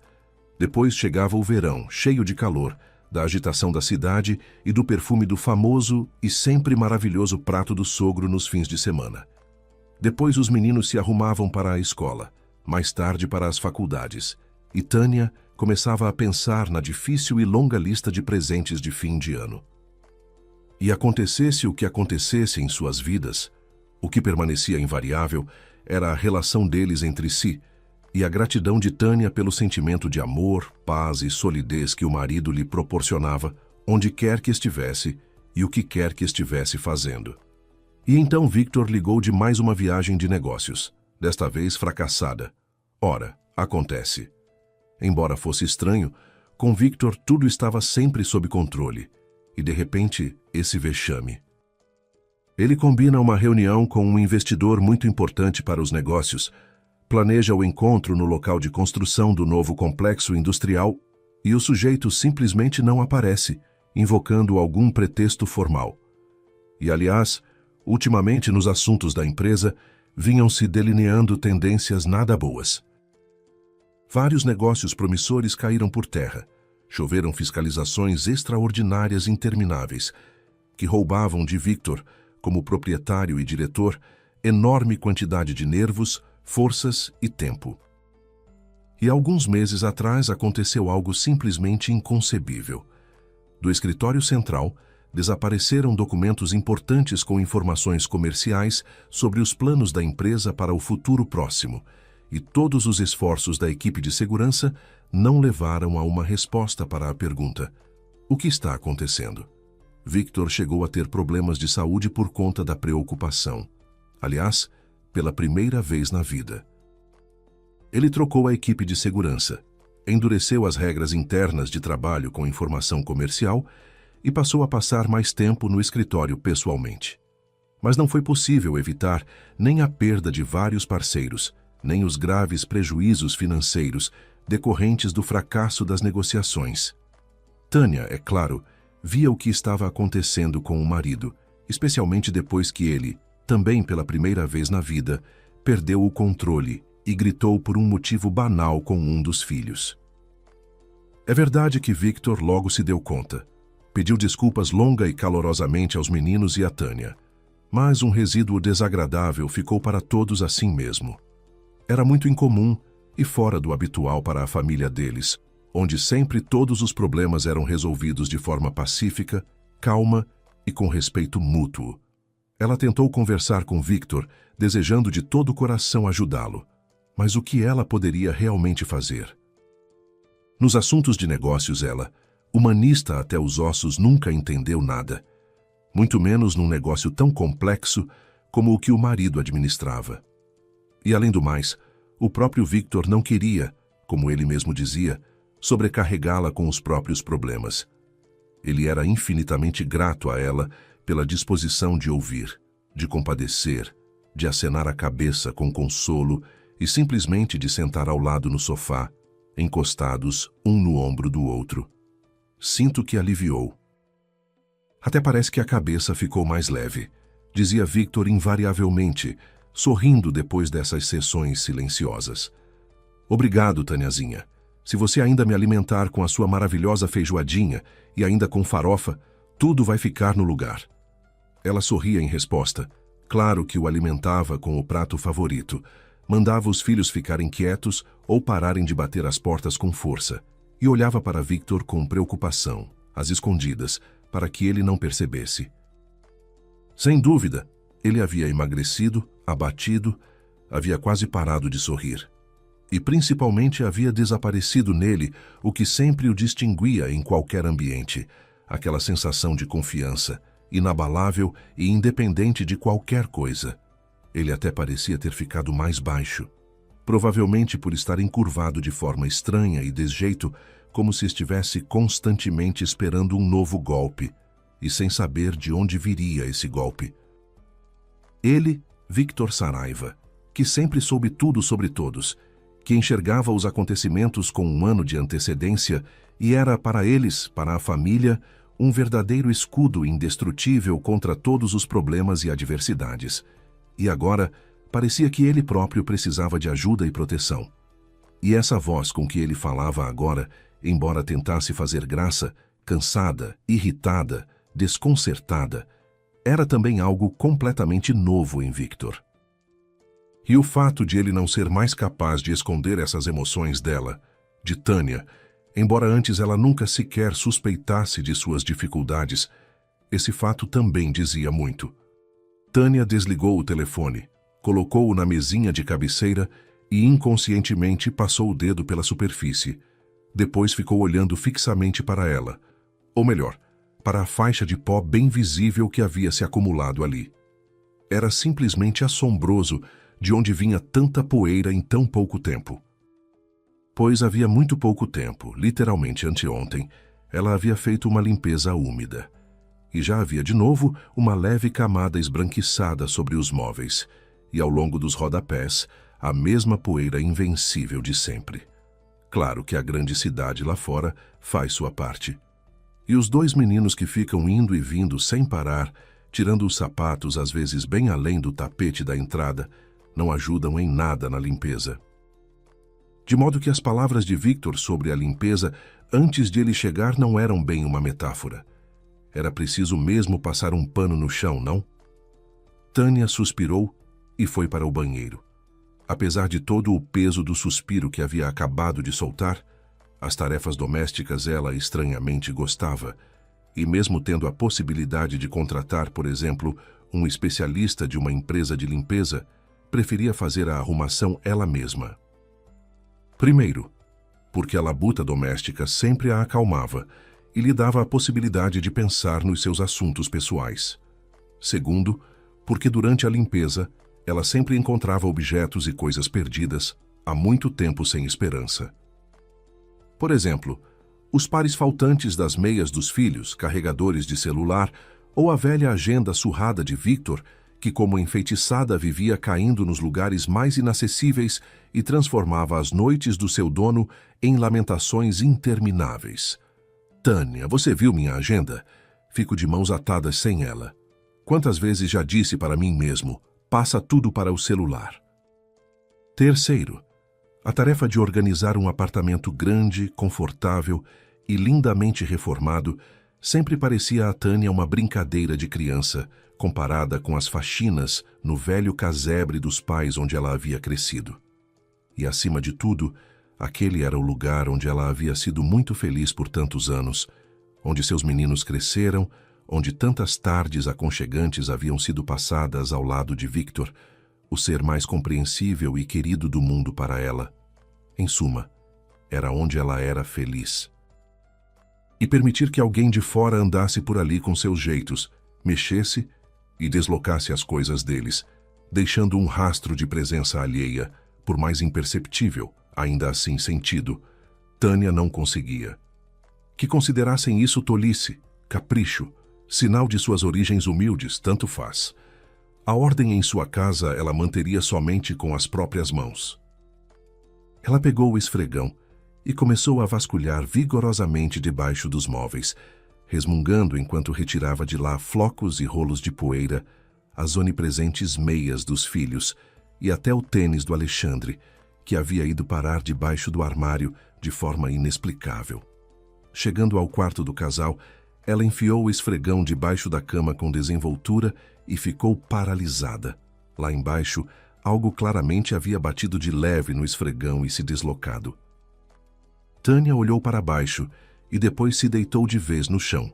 Depois chegava o verão, cheio de calor, da agitação da cidade e do perfume do famoso e sempre maravilhoso prato do sogro nos fins de semana. Depois os meninos se arrumavam para a escola, mais tarde para as faculdades, e Tânia começava a pensar na difícil e longa lista de presentes de fim de ano. E acontecesse o que acontecesse em suas vidas, o que permanecia invariável era a relação deles entre si e a gratidão de Tânia pelo sentimento de amor, paz e solidez que o marido lhe proporcionava, onde quer que estivesse e o que quer que estivesse fazendo. E então Victor ligou de mais uma viagem de negócios, desta vez fracassada. Ora, acontece. Embora fosse estranho, com Victor tudo estava sempre sob controle, e de repente, esse vexame. Ele combina uma reunião com um investidor muito importante para os negócios, planeja o encontro no local de construção do novo complexo industrial e o sujeito simplesmente não aparece, invocando algum pretexto formal. E, aliás, ultimamente nos assuntos da empresa, vinham se delineando tendências nada boas. Vários negócios promissores caíram por terra. Choveram fiscalizações extraordinárias intermináveis, que roubavam de Victor, como proprietário e diretor, enorme quantidade de nervos, forças e tempo. E alguns meses atrás aconteceu algo simplesmente inconcebível. Do escritório central, desapareceram documentos importantes com informações comerciais sobre os planos da empresa para o futuro próximo, e todos os esforços da equipe de segurança não levaram a uma resposta para a pergunta: o que está acontecendo? Victor chegou a ter problemas de saúde por conta da preocupação. Aliás, pela primeira vez na vida. Ele trocou a equipe de segurança, endureceu as regras internas de trabalho com informação comercial e passou a passar mais tempo no escritório pessoalmente. Mas não foi possível evitar nem a perda de vários parceiros, nem os graves prejuízos financeiros decorrentes do fracasso das negociações. Tânia, é claro, via o que estava acontecendo com o marido, especialmente depois que ele, também pela primeira vez na vida, perdeu o controle e gritou por um motivo banal com um dos filhos. É verdade que Victor logo se deu conta. Pediu desculpas longa e calorosamente aos meninos e a Tânia. Mas um resíduo desagradável ficou para todos assim mesmo. Era muito incomum e fora do habitual para a família deles, onde sempre todos os problemas eram resolvidos de forma pacífica, calma e com respeito mútuo. Ela tentou conversar com Victor, desejando de todo o coração ajudá-lo. Mas o que ela poderia realmente fazer? Nos assuntos de negócios ela, humanista até os ossos, nunca entendeu nada. Muito menos num negócio tão complexo como o que o marido administrava. E além do mais, o próprio Victor não queria, como ele mesmo dizia, sobrecarregá-la com os próprios problemas. Ele era infinitamente grato a ela pela disposição de ouvir, de compadecer, de acenar a cabeça com consolo e simplesmente de sentar ao lado no sofá, encostados um no ombro do outro. Sinto que aliviou. Até parece que a cabeça ficou mais leve, dizia Victor invariavelmente, sorrindo depois dessas sessões silenciosas. Obrigado, Taniazinha. Se você ainda me alimentar com a sua maravilhosa feijoadinha e ainda com farofa, tudo vai ficar no lugar. Ela sorria em resposta. Claro que o alimentava com o prato favorito. Mandava os filhos ficarem quietos ou pararem de bater as portas com força. E olhava para Victor com preocupação, às escondidas, para que ele não percebesse. Sem dúvida, ele havia emagrecido, abatido, havia quase parado de sorrir. E principalmente havia desaparecido nele o que sempre o distinguia em qualquer ambiente, aquela sensação de confiança, inabalável e independente de qualquer coisa. Ele até parecia ter ficado mais baixo, provavelmente por estar encurvado de forma estranha e desjeito, como se estivesse constantemente esperando um novo golpe, e sem saber de onde viria esse golpe. Ele, Victor Saraiva, que sempre soube tudo sobre todos, que enxergava os acontecimentos com um ano de antecedência e era para eles, para a família, um verdadeiro escudo indestrutível contra todos os problemas e adversidades. E agora, parecia que ele próprio precisava de ajuda e proteção. E essa voz com que ele falava agora, embora tentasse fazer graça, cansada, irritada, desconcertada, era também algo completamente novo em Victor. E o fato de ele não ser mais capaz de esconder essas emoções dela, de Tânia, embora antes ela nunca sequer suspeitasse de suas dificuldades, esse fato também dizia muito. Tânia desligou o telefone, colocou-o na mesinha de cabeceira e inconscientemente passou o dedo pela superfície. Depois ficou olhando fixamente para ela, ou melhor, para a faixa de pó bem visível que havia se acumulado ali. Era simplesmente assombroso de onde vinha tanta poeira em tão pouco tempo. Pois havia muito pouco tempo, literalmente anteontem, ela havia feito uma limpeza úmida. E já havia de novo uma leve camada esbranquiçada sobre os móveis, e ao longo dos rodapés, a mesma poeira invencível de sempre. Claro que a grande cidade lá fora faz sua parte. E os dois meninos que ficam indo e vindo sem parar, tirando os sapatos às vezes bem além do tapete da entrada, não ajudam em nada na limpeza. De modo que as palavras de Victor sobre a limpeza antes de ele chegar não eram bem uma metáfora. Era preciso mesmo passar um pano no chão, não? Tânia suspirou e foi para o banheiro. Apesar de todo o peso do suspiro que havia acabado de soltar, as tarefas domésticas ela estranhamente gostava, e mesmo tendo a possibilidade de contratar, por exemplo, um especialista de uma empresa de limpeza, preferia fazer a arrumação ela mesma. Primeiro, porque a labuta doméstica sempre a acalmava e lhe dava a possibilidade de pensar nos seus assuntos pessoais. Segundo, porque durante a limpeza, ela sempre encontrava objetos e coisas perdidas há muito tempo sem esperança. Por exemplo, os pares faltantes das meias dos filhos, carregadores de celular, ou a velha agenda surrada de Victor, que como enfeitiçada vivia caindo nos lugares mais inacessíveis e transformava as noites do seu dono em lamentações intermináveis. Tânia, você viu minha agenda? Fico de mãos atadas sem ela. Quantas vezes já disse para mim mesmo, passa tudo para o celular. Terceiro, a tarefa de organizar um apartamento grande, confortável e lindamente reformado sempre parecia a Tânia uma brincadeira de criança, comparada com as faxinas no velho casebre dos pais onde ela havia crescido. E, acima de tudo, aquele era o lugar onde ela havia sido muito feliz por tantos anos, onde seus meninos cresceram, onde tantas tardes aconchegantes haviam sido passadas ao lado de Victor, o ser mais compreensível e querido do mundo para ela. Em suma, era onde ela era feliz. E permitir que alguém de fora andasse por ali com seus jeitos, mexesse e deslocasse as coisas deles, deixando um rastro de presença alheia, por mais imperceptível, ainda assim sentido, Tânia não conseguia. Que considerassem isso tolice, capricho, sinal de suas origens humildes, tanto faz. A ordem em sua casa ela manteria somente com as próprias mãos. Ela pegou o esfregão e começou a vasculhar vigorosamente debaixo dos móveis, resmungando enquanto retirava de lá flocos e rolos de poeira, as onipresentes meias dos filhos e até o tênis do Alexandre, que havia ido parar debaixo do armário de forma inexplicável. Chegando ao quarto do casal, ela enfiou o esfregão debaixo da cama com desenvoltura e ficou paralisada. Lá embaixo, algo claramente havia batido de leve no esfregão e se deslocado. Tânia olhou para baixo e depois se deitou de vez no chão,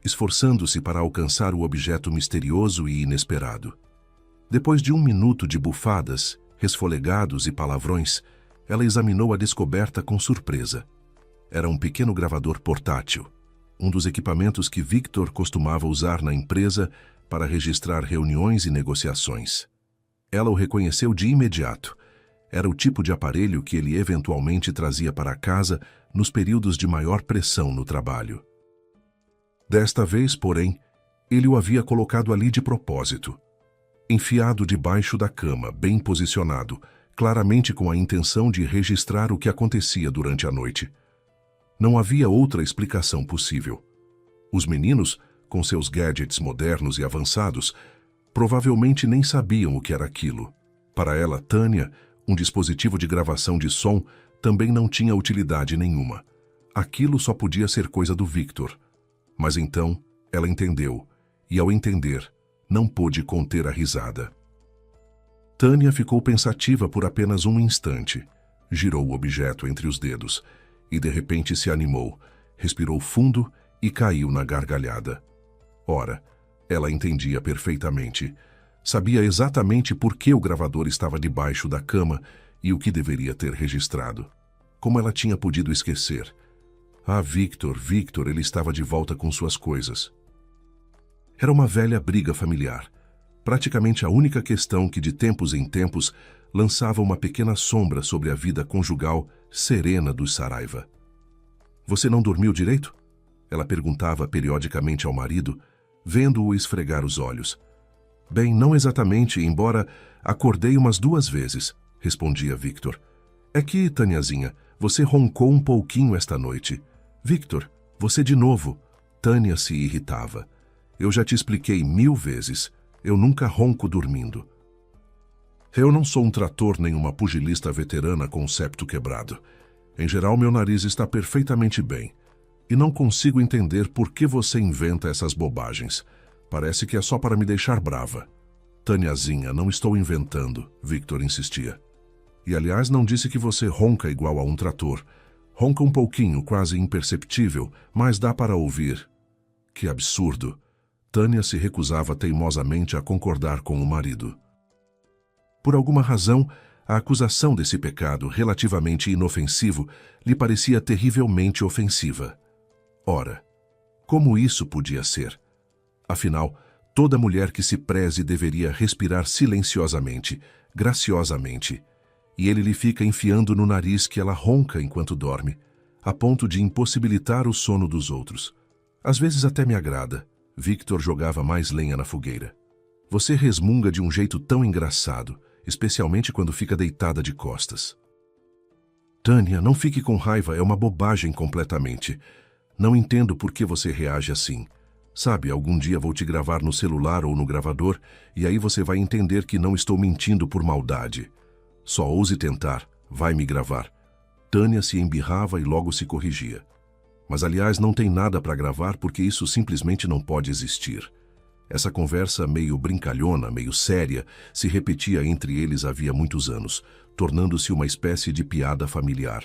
esforçando-se para alcançar o objeto misterioso e inesperado. Depois de 1 minuto de bufadas, resfolegados e palavrões, ela examinou a descoberta com surpresa. Era um pequeno gravador portátil, um dos equipamentos que Victor costumava usar na empresa para registrar reuniões e negociações. Ela o reconheceu de imediato. Era o tipo de aparelho que ele eventualmente trazia para casa nos períodos de maior pressão no trabalho. Desta vez, porém, ele o havia colocado ali de propósito, enfiado debaixo da cama, bem posicionado, claramente com a intenção de registrar o que acontecia durante a noite. Não havia outra explicação possível. Os meninos, com seus gadgets modernos e avançados, provavelmente nem sabiam o que era aquilo. Para ela, Tânia, um dispositivo de gravação de som também não tinha utilidade nenhuma. Aquilo só podia ser coisa do Victor. Mas então, ela entendeu, e ao entender, não pôde conter a risada. Tânia ficou pensativa por apenas um instante. Girou o objeto entre os dedos e de repente se animou, respirou fundo e caiu na gargalhada. Ora, ela entendia perfeitamente. Sabia exatamente por que o gravador estava debaixo da cama e o que deveria ter registrado. Como ela tinha podido esquecer? Ah, Victor, ele estava de volta com suas coisas. Era uma velha briga familiar, praticamente a única questão que de tempos em tempos lançava uma pequena sombra sobre a vida conjugal serena dos Saraiva. Você não dormiu direito? Ela perguntava periodicamente ao marido, vendo-o esfregar os olhos. Bem, não exatamente, embora acordei umas 2 vezes, respondia Victor. É que, Tâniazinha, você roncou um pouquinho esta noite. Victor, você de novo. Tânia se irritava. Eu já te expliquei 1000 vezes. Eu nunca ronco dormindo. Eu não sou um trator nem uma pugilista veterana com o septo quebrado. Em geral, meu nariz está perfeitamente bem. E não consigo entender por que você inventa essas bobagens. Parece que é só para me deixar brava. Tâniazinha, não estou inventando, Victor insistia. E aliás, não disse que você ronca igual a um trator. Ronca um pouquinho, quase imperceptível, mas dá para ouvir. Que absurdo. Tânia se recusava teimosamente a concordar com o marido. Por alguma razão, a acusação desse pecado relativamente inofensivo lhe parecia terrivelmente ofensiva. Ora, como isso podia ser? Afinal, toda mulher que se preze deveria respirar silenciosamente, graciosamente, e ele lhe fica enfiando no nariz que ela ronca enquanto dorme, a ponto de impossibilitar o sono dos outros. Às vezes até me agrada. Victor jogava mais lenha na fogueira. Você resmunga de um jeito tão engraçado, especialmente quando fica deitada de costas. Tânia, não fique com raiva, é uma bobagem completamente. Não entendo por que você reage assim. Sabe, algum dia vou te gravar no celular ou no gravador, e aí você vai entender que não estou mentindo por maldade. Só ouse tentar, vai me gravar. Tânia se embirrava e logo se corrigia. Mas, aliás, não tem nada para gravar porque isso simplesmente não pode existir. Essa conversa meio brincalhona, meio séria, se repetia entre eles havia muitos anos, tornando-se uma espécie de piada familiar.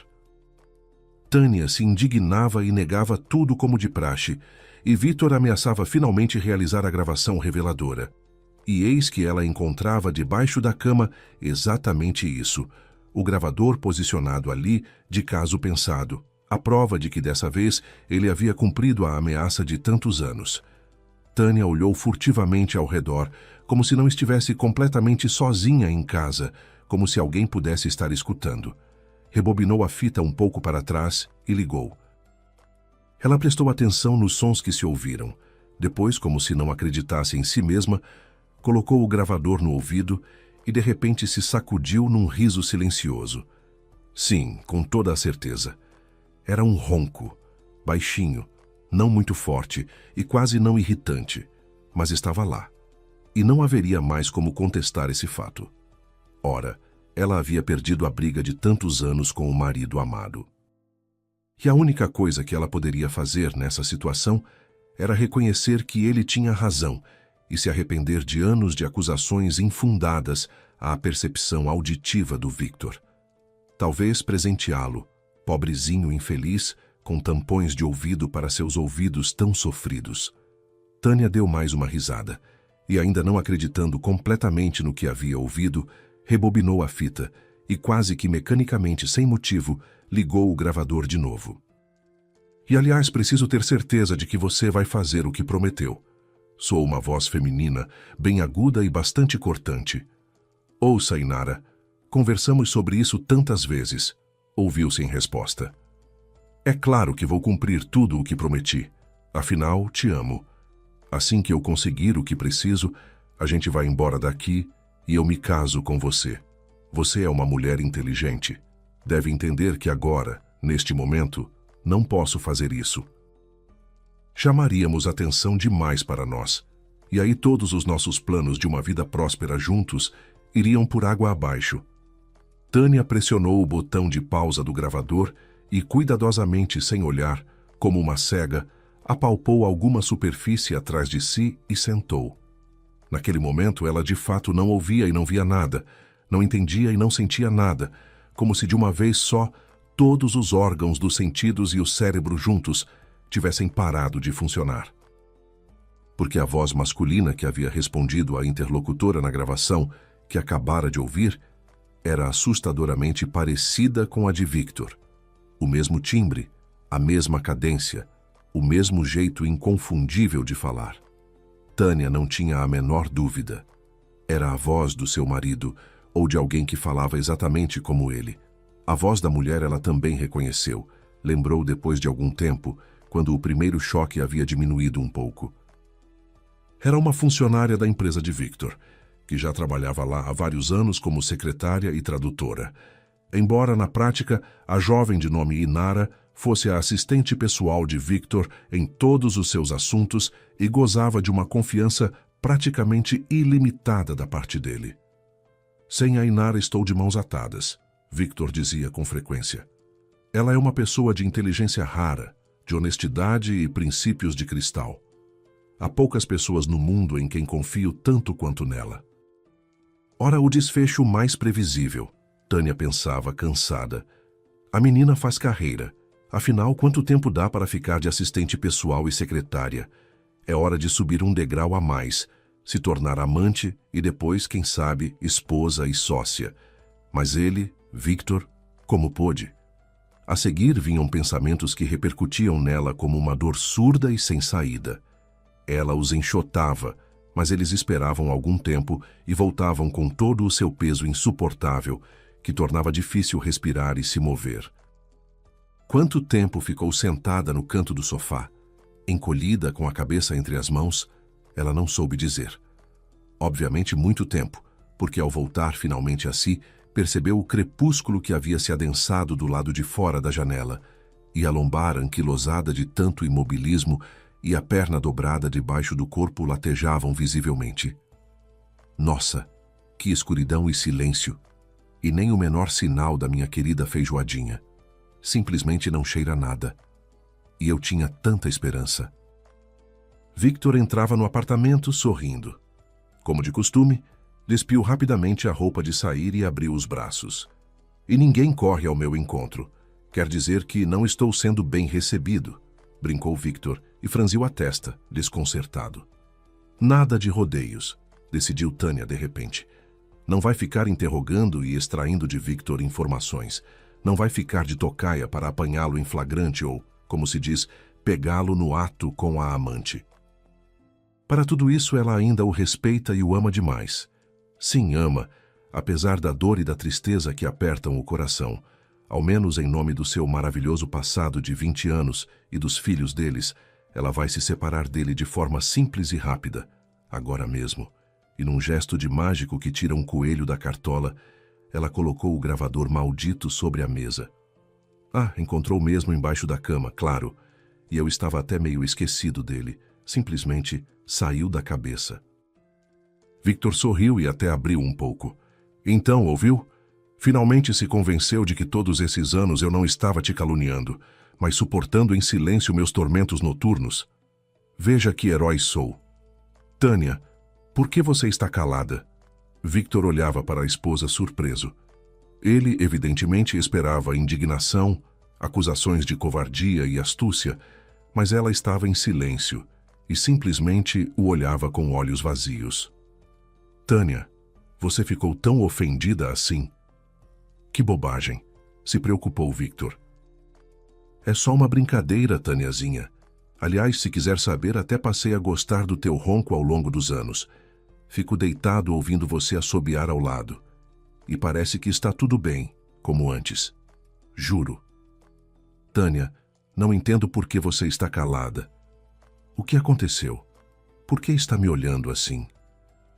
Tânia se indignava e negava tudo como de praxe, e Victor ameaçava finalmente realizar a gravação reveladora. E eis que ela encontrava debaixo da cama exatamente isso, o gravador posicionado ali de caso pensado, a prova de que dessa vez ele havia cumprido a ameaça de tantos anos. Tânia olhou furtivamente ao redor, como se não estivesse completamente sozinha em casa, como se alguém pudesse estar escutando. Rebobinou a fita um pouco para trás e ligou. Ela prestou atenção nos sons que se ouviram. Depois, como se não acreditasse em si mesma, colocou o gravador no ouvido e de repente se sacudiu num riso silencioso. Sim, com toda a certeza. Era um ronco, baixinho, não muito forte e quase não irritante, mas estava lá. E não haveria mais como contestar esse fato. Ora, ela havia perdido a briga de tantos anos com o marido amado. E a única coisa que ela poderia fazer nessa situação era reconhecer que ele tinha razão e se arrepender de anos de acusações infundadas à percepção auditiva do Victor. Talvez presenteá-lo, pobrezinho infeliz, com tampões de ouvido para seus ouvidos tão sofridos. Tânia deu mais uma risada e, ainda não acreditando completamente no que havia ouvido, rebobinou a fita e, quase que mecanicamente, sem motivo, ligou o gravador de novo. E, aliás, preciso ter certeza de que você vai fazer o que prometeu. Sou uma voz feminina, bem aguda e bastante cortante. Ouça, Inara, conversamos sobre isso tantas vezes. Ouviu-se em resposta. É claro que vou cumprir tudo o que prometi. Afinal, te amo. Assim que eu conseguir o que preciso, a gente vai embora daqui e eu me caso com você. Você é uma mulher inteligente. Deve entender que agora, neste momento, não posso fazer isso. Chamaríamos atenção demais para nós, e aí todos os nossos planos de uma vida próspera juntos iriam por água abaixo. Tânia pressionou o botão de pausa do gravador e, cuidadosamente, sem olhar, como uma cega, apalpou alguma superfície atrás de si e sentou. Naquele momento, ela de fato não ouvia e não via nada, não entendia e não sentia nada, como se de uma vez só todos os órgãos dos sentidos e o cérebro juntos tivessem parado de funcionar. Porque a voz masculina que havia respondido à interlocutora na gravação, que acabara de ouvir, era assustadoramente parecida com a de Victor. O mesmo timbre, a mesma cadência, o mesmo jeito inconfundível de falar. Tânia não tinha a menor dúvida. Era a voz do seu marido, ou de alguém que falava exatamente como ele. A voz da mulher ela também reconheceu, lembrou depois de algum tempo, quando o primeiro choque havia diminuído um pouco. Era uma funcionária da empresa de Victor, que já trabalhava lá há vários anos como secretária e tradutora. Embora, na prática, a jovem de nome Inara fosse a assistente pessoal de Victor em todos os seus assuntos e gozava de uma confiança praticamente ilimitada da parte dele. Sem a Inara estou de mãos atadas, Victor dizia com frequência. Ela é uma pessoa de inteligência rara, de honestidade e princípios de cristal. Há poucas pessoas no mundo em quem confio tanto quanto nela. Ora, o desfecho mais previsível, Tânia pensava, cansada. A menina faz carreira. Afinal, quanto tempo dá para ficar de assistente pessoal e secretária? É hora de subir um degrau a mais, se tornar amante e depois, quem sabe, esposa e sócia. Mas ele, Victor, como pôde? A seguir vinham pensamentos que repercutiam nela como uma dor surda e sem saída. Ela os enxotava, mas eles esperavam algum tempo e voltavam com todo o seu peso insuportável, que tornava difícil respirar e se mover. Quanto tempo ficou sentada no canto do sofá, encolhida com a cabeça entre as mãos, ela não soube dizer. Obviamente muito tempo, porque ao voltar finalmente a si, percebeu o crepúsculo que havia se adensado do lado de fora da janela, e a lombar anquilosada de tanto imobilismo e a perna dobrada debaixo do corpo latejavam visivelmente. Nossa, que escuridão e silêncio! E nem o menor sinal da minha querida feijoadinha. Simplesmente não cheira nada. E eu tinha tanta esperança. Victor entrava no apartamento sorrindo. Como de costume, despiu rapidamente a roupa de sair e abriu os braços. E ninguém corre ao meu encontro. Quer dizer que não estou sendo bem recebido, brincou Victor e franziu a testa, desconcertado. Nada de rodeios, decidiu Tânia de repente. Não vai ficar interrogando e extraindo de Victor informações. Não vai ficar de tocaia para apanhá-lo em flagrante ou, como se diz, pegá-lo no ato com a amante. Para tudo isso, ela ainda o respeita e o ama demais. Sim, ama, apesar da dor e da tristeza que apertam o coração. Ao menos em nome do seu maravilhoso passado de 20 anos e dos filhos deles, ela vai se separar dele de forma simples e rápida, agora mesmo. E num gesto de mágico que tira um coelho da cartola, Ela colocou o gravador maldito sobre a mesa. Ah, encontrou mesmo embaixo da cama, claro. E eu estava até meio esquecido dele. Simplesmente saiu da cabeça. Victor sorriu e até abriu um pouco. Então, ouviu? Finalmente se convenceu de que todos esses anos eu não estava te caluniando, mas suportando em silêncio meus tormentos noturnos. Veja que herói sou. Tânia, por que você está calada? Victor olhava para a esposa surpreso. Ele, evidentemente, esperava indignação, acusações de covardia e astúcia, mas ela estava em silêncio e simplesmente o olhava com olhos vazios. Tânia, você ficou tão ofendida assim? Que bobagem, se preocupou Victor. É só uma brincadeira, Tâniazinha. Aliás, se quiser saber, até passei a gostar do teu ronco ao longo dos anos. Fico deitado ouvindo você assobiar ao lado. E parece que está tudo bem, como antes. Juro. Tânia, não entendo por que você está calada. O que aconteceu? Por que está me olhando assim?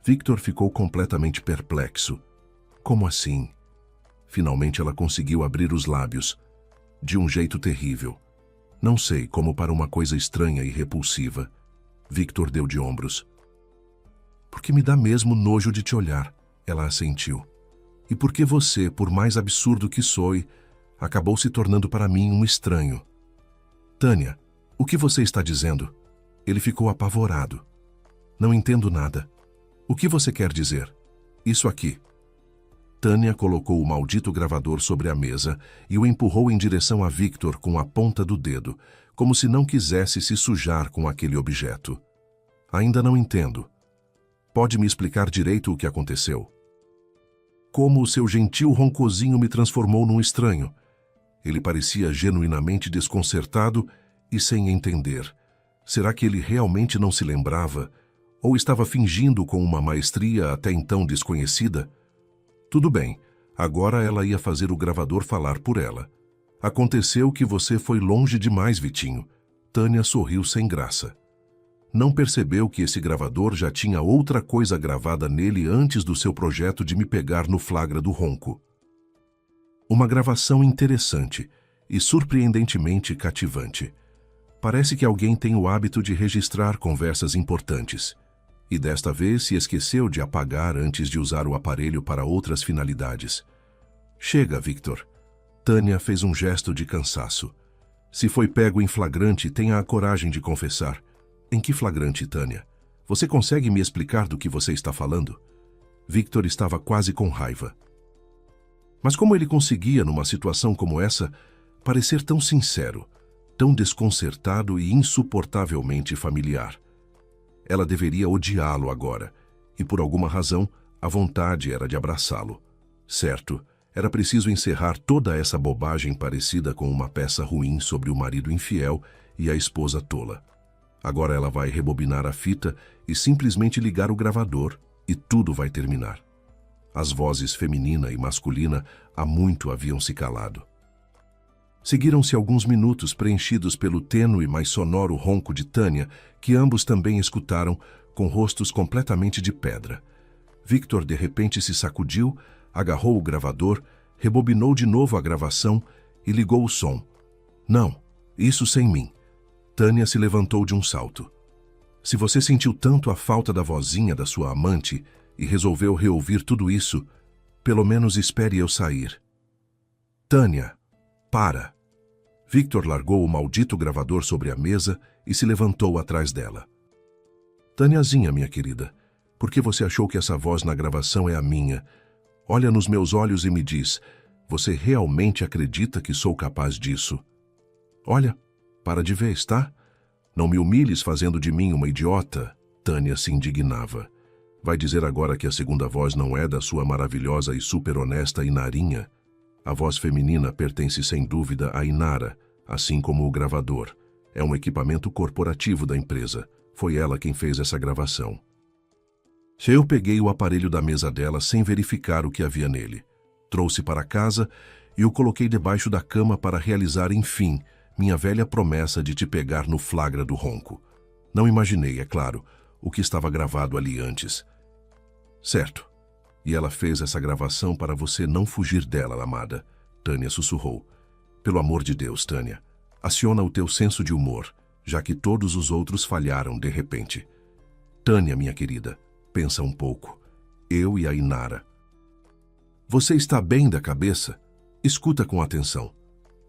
Victor ficou completamente perplexo. Como assim? Finalmente ela conseguiu abrir os lábios. De um jeito terrível. Não sei, como para uma coisa estranha e repulsiva. Victor deu de ombros. Porque me dá mesmo nojo de te olhar, ela assentiu. E porque você, por mais absurdo que soe, acabou se tornando para mim um estranho. Tânia, o que você está dizendo? Ele ficou apavorado. Não entendo nada. O que você quer dizer? Isso aqui. Tânia colocou o maldito gravador sobre a mesa e o empurrou em direção a Victor com a ponta do dedo, como se não quisesse se sujar com aquele objeto. Ainda não entendo. Pode me explicar direito o que aconteceu? Como o seu gentil roncozinho me transformou num estranho. Ele parecia genuinamente desconcertado e sem entender. Será que ele realmente não se lembrava? Ou estava fingindo com uma maestria até então desconhecida? Tudo bem, agora ela ia fazer o gravador falar por ela. Aconteceu que você foi longe demais, Vitinho. Tânia sorriu sem graça. Não percebeu que esse gravador já tinha outra coisa gravada nele antes do seu projeto de me pegar no flagra do ronco. Uma gravação interessante e surpreendentemente cativante. Parece que alguém tem o hábito de registrar conversas importantes. E desta vez se esqueceu de apagar antes de usar o aparelho para outras finalidades. Chega, Victor. Tânia fez um gesto de cansaço. Se foi pego em flagrante, tenha a coragem de confessar. Em que flagrante, Tânia? Você consegue me explicar do que você está falando? Victor estava quase com raiva. Mas como ele conseguia, numa situação como essa, parecer tão sincero, tão desconcertado e insuportavelmente familiar? Ela deveria odiá-lo agora, e por alguma razão, a vontade era de abraçá-lo. Certo, era preciso encerrar toda essa bobagem parecida com uma peça ruim sobre o marido infiel e a esposa tola. Agora ela vai rebobinar a fita e simplesmente ligar o gravador, e tudo vai terminar. As vozes feminina e masculina há muito haviam se calado. Seguiram-se alguns minutos preenchidos pelo tênue, mas sonoro ronco de Tânia, que ambos também escutaram, com rostos completamente de pedra. Victor de repente se sacudiu, agarrou o gravador, rebobinou de novo a gravação e ligou o som. Não, isso sem mim. Tânia se levantou de um salto. Se você sentiu tanto a falta da vozinha da sua amante e resolveu reouvir tudo isso, pelo menos espere eu sair. Tânia, para! Victor largou o maldito gravador sobre a mesa e se levantou atrás dela. Tâniazinha, minha querida, por que você achou que essa voz na gravação é a minha? Olha nos meus olhos e me diz, você realmente acredita que sou capaz disso? Olha, para de vez, tá? Não me humilhes fazendo de mim uma idiota. Tânia se indignava. Vai dizer agora que a segunda voz não é da sua maravilhosa e super honesta Inarinha? A voz feminina pertence sem dúvida a Inara, assim como o gravador. É um equipamento corporativo da empresa. Foi ela quem fez essa gravação. Eu peguei o aparelho da mesa dela sem verificar o que havia nele. Trouxe para casa e o coloquei debaixo da cama para realizar, enfim, minha velha promessa de te pegar no flagra do ronco. Não imaginei, é claro, o que estava gravado ali antes. Certo. E ela fez essa gravação para você não fugir dela, amada. Tânia sussurrou. Pelo amor de Deus, Tânia, aciona o teu senso de humor, já que todos os outros falharam de repente. Tânia, minha querida, pensa um pouco. Eu e a Inara. Você está bem da cabeça? Escuta com atenção.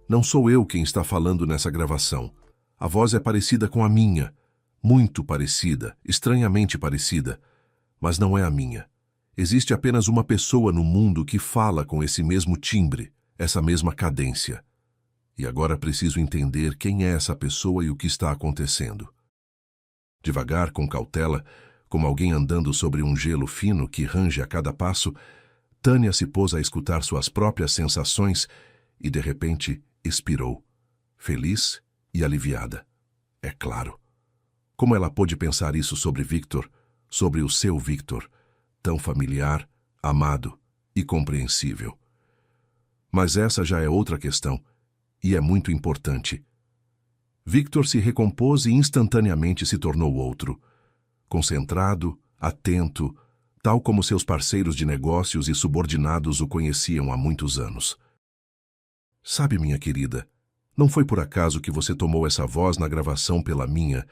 Não sou eu quem está falando nessa gravação. A voz é parecida com a minha. Muito parecida, estranhamente parecida. Mas não é a minha. Existe apenas uma pessoa no mundo que fala com esse mesmo timbre, essa mesma cadência. E agora preciso entender quem é essa pessoa e o que está acontecendo. Devagar, com cautela, como alguém andando sobre um gelo fino que range a cada passo, Tânia se pôs a escutar suas próprias sensações e, de repente, expirou, feliz e aliviada. É claro. Como ela pôde pensar isso sobre Victor, sobre o seu Victor, tão familiar, amado e compreensível? Mas essa já é outra questão, e é muito importante. Victor se recompôs e instantaneamente se tornou outro. Concentrado, atento, tal como seus parceiros de negócios e subordinados o conheciam há muitos anos. Sabe, minha querida, não foi por acaso que você tomou essa voz na gravação pela minha.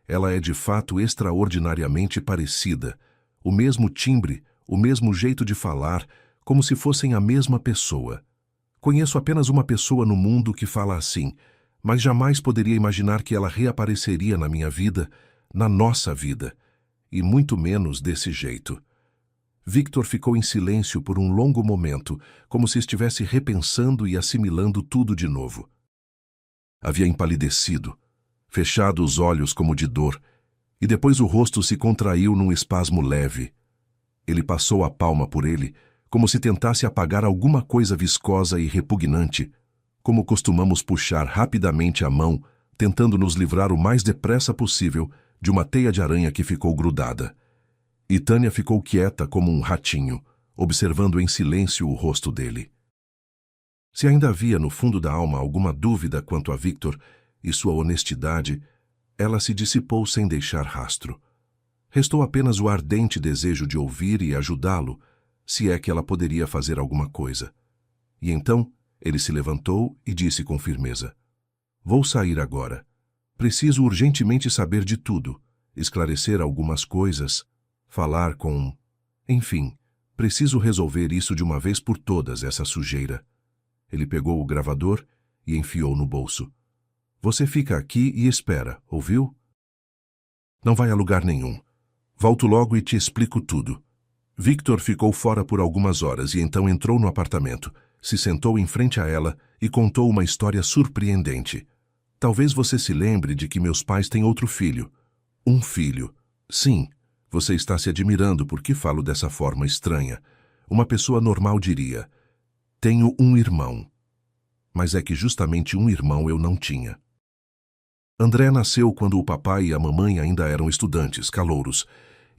Ela é de fato extraordinariamente parecida. O mesmo timbre, o mesmo jeito de falar, como se fossem a mesma pessoa. Conheço apenas uma pessoa no mundo que fala assim, mas jamais poderia imaginar que ela reapareceria na minha vida, na nossa vida, e muito menos desse jeito. Victor ficou em silêncio por um longo momento, como se estivesse repensando e assimilando tudo de novo. Havia empalidecido, fechado os olhos como de dor, e depois o rosto se contraiu num espasmo leve. Ele passou a palma por ele, como se tentasse apagar alguma coisa viscosa e repugnante, como costumamos puxar rapidamente a mão, tentando nos livrar o mais depressa possível de uma teia de aranha que ficou grudada. E Tânia ficou quieta como um ratinho, observando em silêncio o rosto dele. Se ainda havia no fundo da alma alguma dúvida quanto a Victor e sua honestidade, ela se dissipou sem deixar rastro. Restou apenas o ardente desejo de ouvir e ajudá-lo, se é que ela poderia fazer alguma coisa. E então ele se levantou e disse com firmeza: Vou sair agora. Preciso urgentemente saber de tudo, esclarecer algumas coisas, falar com... Enfim, preciso resolver isso de uma vez por todas, essa sujeira. Ele pegou o gravador e enfiou no bolso. Você fica aqui e espera, ouviu? Não vai a lugar nenhum. Volto logo e te explico tudo. Victor ficou fora por algumas horas e então entrou no apartamento, se sentou em frente a ela e contou uma história surpreendente. Talvez você se lembre de que meus pais têm outro filho. Um filho. Sim, você está se admirando porque falo dessa forma estranha. Uma pessoa normal diria: tenho um irmão. Mas é que justamente um irmão eu não tinha. André nasceu quando o papai e a mamãe ainda eram estudantes, calouros,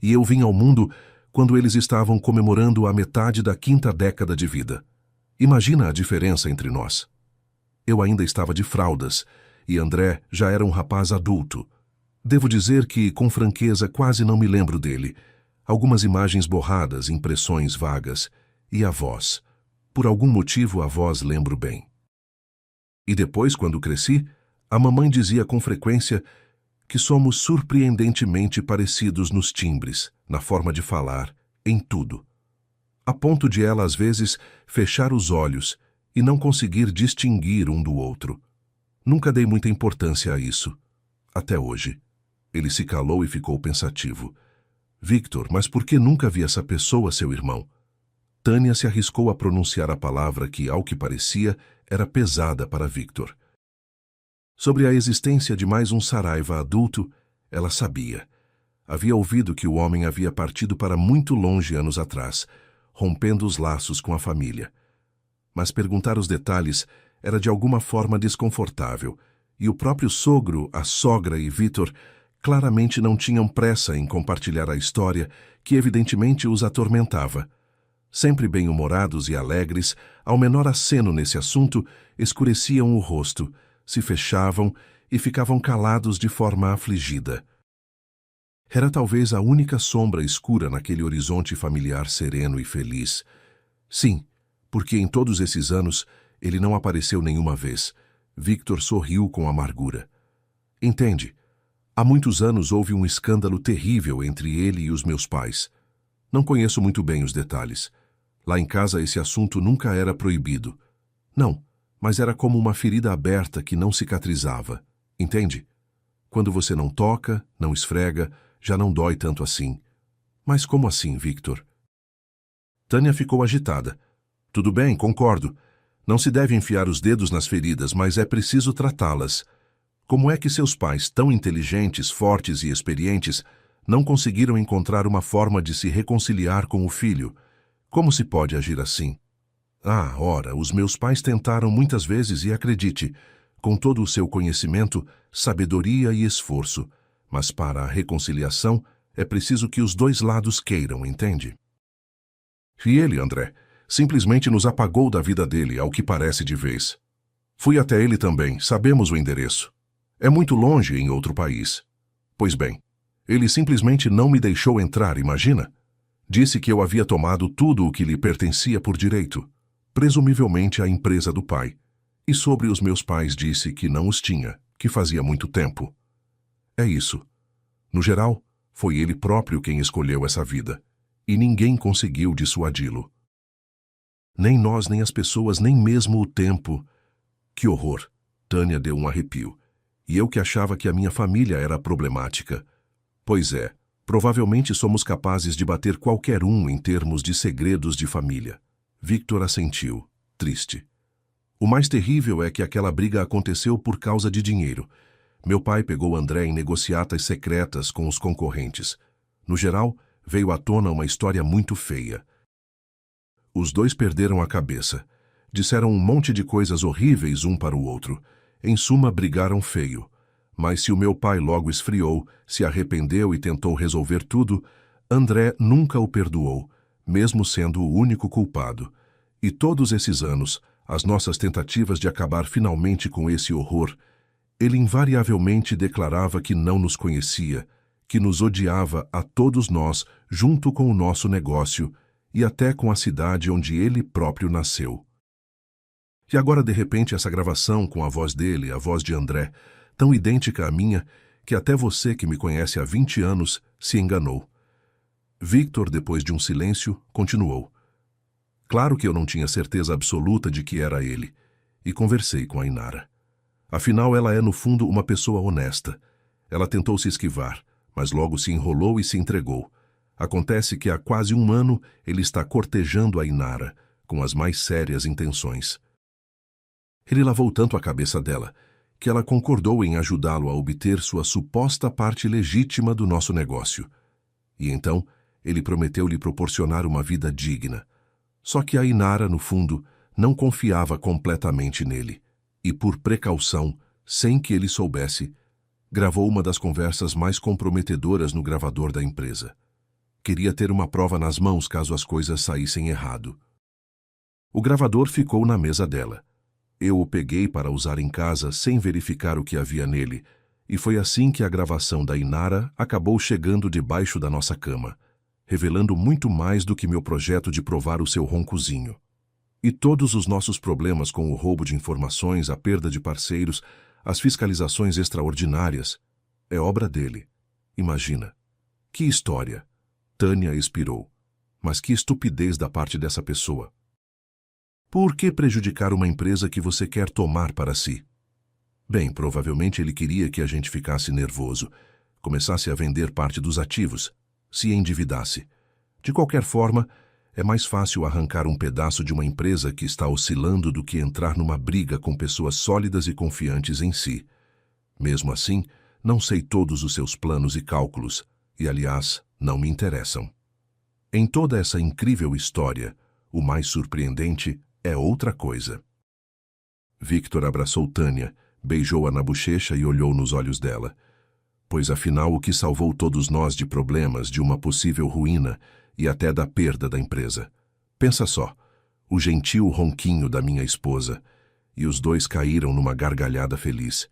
e eu vim ao mundo quando eles estavam comemorando a metade da 5ª década de vida. Imagina a diferença entre nós. Eu ainda estava de fraldas, e André já era um rapaz adulto. Devo dizer que, com franqueza, quase não me lembro dele. Algumas imagens borradas, impressões vagas. E a voz. Por algum motivo, a voz lembro bem. E depois, quando cresci, a mamãe dizia com frequência que somos surpreendentemente parecidos nos timbres, na forma de falar, em tudo. A ponto de ela, às vezes, fechar os olhos e não conseguir distinguir um do outro. Nunca dei muita importância a isso. Até hoje. Ele se calou e ficou pensativo. Victor, mas por que nunca vi essa pessoa, seu irmão? Tânia se arriscou a pronunciar a palavra que, ao que parecia, era pesada para Victor. Sobre a existência de mais um Saraiva adulto, ela sabia. Havia ouvido que o homem havia partido para muito longe anos atrás, rompendo os laços com a família. Mas perguntar os detalhes era de alguma forma desconfortável, e o próprio sogro, a sogra e Victor claramente não tinham pressa em compartilhar a história que evidentemente os atormentava. Sempre bem-humorados e alegres, ao menor aceno nesse assunto, escureciam o rosto, se fechavam e ficavam calados de forma afligida. Era talvez a única sombra escura naquele horizonte familiar sereno e feliz. Sim, porque em todos esses anos ele não apareceu nenhuma vez. Victor sorriu com amargura. Entende? Há muitos anos houve um escândalo terrível entre ele e os meus pais. Não conheço muito bem os detalhes. Lá em casa esse assunto nunca era proibido. Não, mas era como uma ferida aberta que não cicatrizava. Entende? Quando você não toca, não esfrega, já não dói tanto assim. Mas como assim, Victor? Tânia ficou agitada. Tudo bem, concordo. Não se deve enfiar os dedos nas feridas, mas é preciso tratá-las. Como é que seus pais, tão inteligentes, fortes e experientes, não conseguiram encontrar uma forma de se reconciliar com o filho? Como se pode agir assim? Ah, ora, os meus pais tentaram muitas vezes e acredite, com todo o seu conhecimento, sabedoria e esforço. Mas para a reconciliação, é preciso que os dois lados queiram, entende? E ele, André, simplesmente nos apagou da vida dele, ao que parece de vez. Fui até ele também, sabemos o endereço. É muito longe em outro país. Pois bem, ele simplesmente não me deixou entrar, imagina? Disse que eu havia tomado tudo o que lhe pertencia por direito, presumivelmente a empresa do pai. E sobre os meus pais disse que não os tinha, que fazia muito tempo. É isso. No geral, foi ele próprio quem escolheu essa vida, e ninguém conseguiu dissuadi-lo. Nem nós, nem as pessoas, nem mesmo o tempo. Que horror! Tânia deu um arrepio. E eu que achava que a minha família era problemática. Pois é, provavelmente somos capazes de bater qualquer um em termos de segredos de família. Victor assentiu, triste. O mais terrível é que aquela briga aconteceu por causa de dinheiro. Meu pai pegou André em negociatas secretas com os concorrentes. No geral, veio à tona uma história muito feia. Os dois perderam a cabeça. Disseram um monte de coisas horríveis um para o outro. Em suma, brigaram feio. Mas se o meu pai logo esfriou, se arrependeu e tentou resolver tudo, André nunca o perdoou, mesmo sendo o único culpado. E todos esses anos, as nossas tentativas de acabar finalmente com esse horror, ele invariavelmente declarava que não nos conhecia, que nos odiava a todos nós, junto com o nosso negócio e até com a cidade onde ele próprio nasceu. E agora, de repente, essa gravação com a voz dele, a voz de André, tão idêntica à minha, que até você que me conhece há 20 anos se enganou. Victor, depois de um silêncio, continuou. Claro que eu não tinha certeza absoluta de que era ele, e conversei com a Inara. Afinal, ela é, no fundo, uma pessoa honesta. Ela tentou se esquivar, mas logo se enrolou e se entregou. Acontece que há quase um ano ele está cortejando a Inara, com as mais sérias intenções. Ele lavou tanto a cabeça dela, que ela concordou em ajudá-lo a obter sua suposta parte legítima do nosso negócio. E então, ele prometeu lhe proporcionar uma vida digna. Só que a Inara, no fundo, não confiava completamente nele, e por precaução, sem que ele soubesse, gravou uma das conversas mais comprometedoras no gravador da empresa. Queria ter uma prova nas mãos caso as coisas saíssem errado. O gravador ficou na mesa dela. Eu o peguei para usar em casa sem verificar o que havia nele, e foi assim que a gravação da Inara acabou chegando debaixo da nossa cama, revelando muito mais do que meu projeto de provar o seu roncozinho. E todos os nossos problemas com o roubo de informações, a perda de parceiros, as fiscalizações extraordinárias, é obra dele. Imagina. Que história! Tânia expirou. Mas que estupidez da parte dessa pessoa. Por que prejudicar uma empresa que você quer tomar para si? Bem, provavelmente ele queria que a gente ficasse nervoso, começasse a vender parte dos ativos, se endividasse. De qualquer forma, é mais fácil arrancar um pedaço de uma empresa que está oscilando do que entrar numa briga com pessoas sólidas e confiantes em si. Mesmo assim, não sei todos os seus planos e cálculos, e, aliás, não me interessam. Em toda essa incrível história, o mais surpreendente é outra coisa. Victor abraçou Tânia, beijou-a na bochecha e olhou nos olhos dela. Pois afinal o que salvou todos nós de problemas, de uma possível ruína e até da perda da empresa. Pensa só, o gentil ronquinho da minha esposa. E os dois caíram numa gargalhada feliz.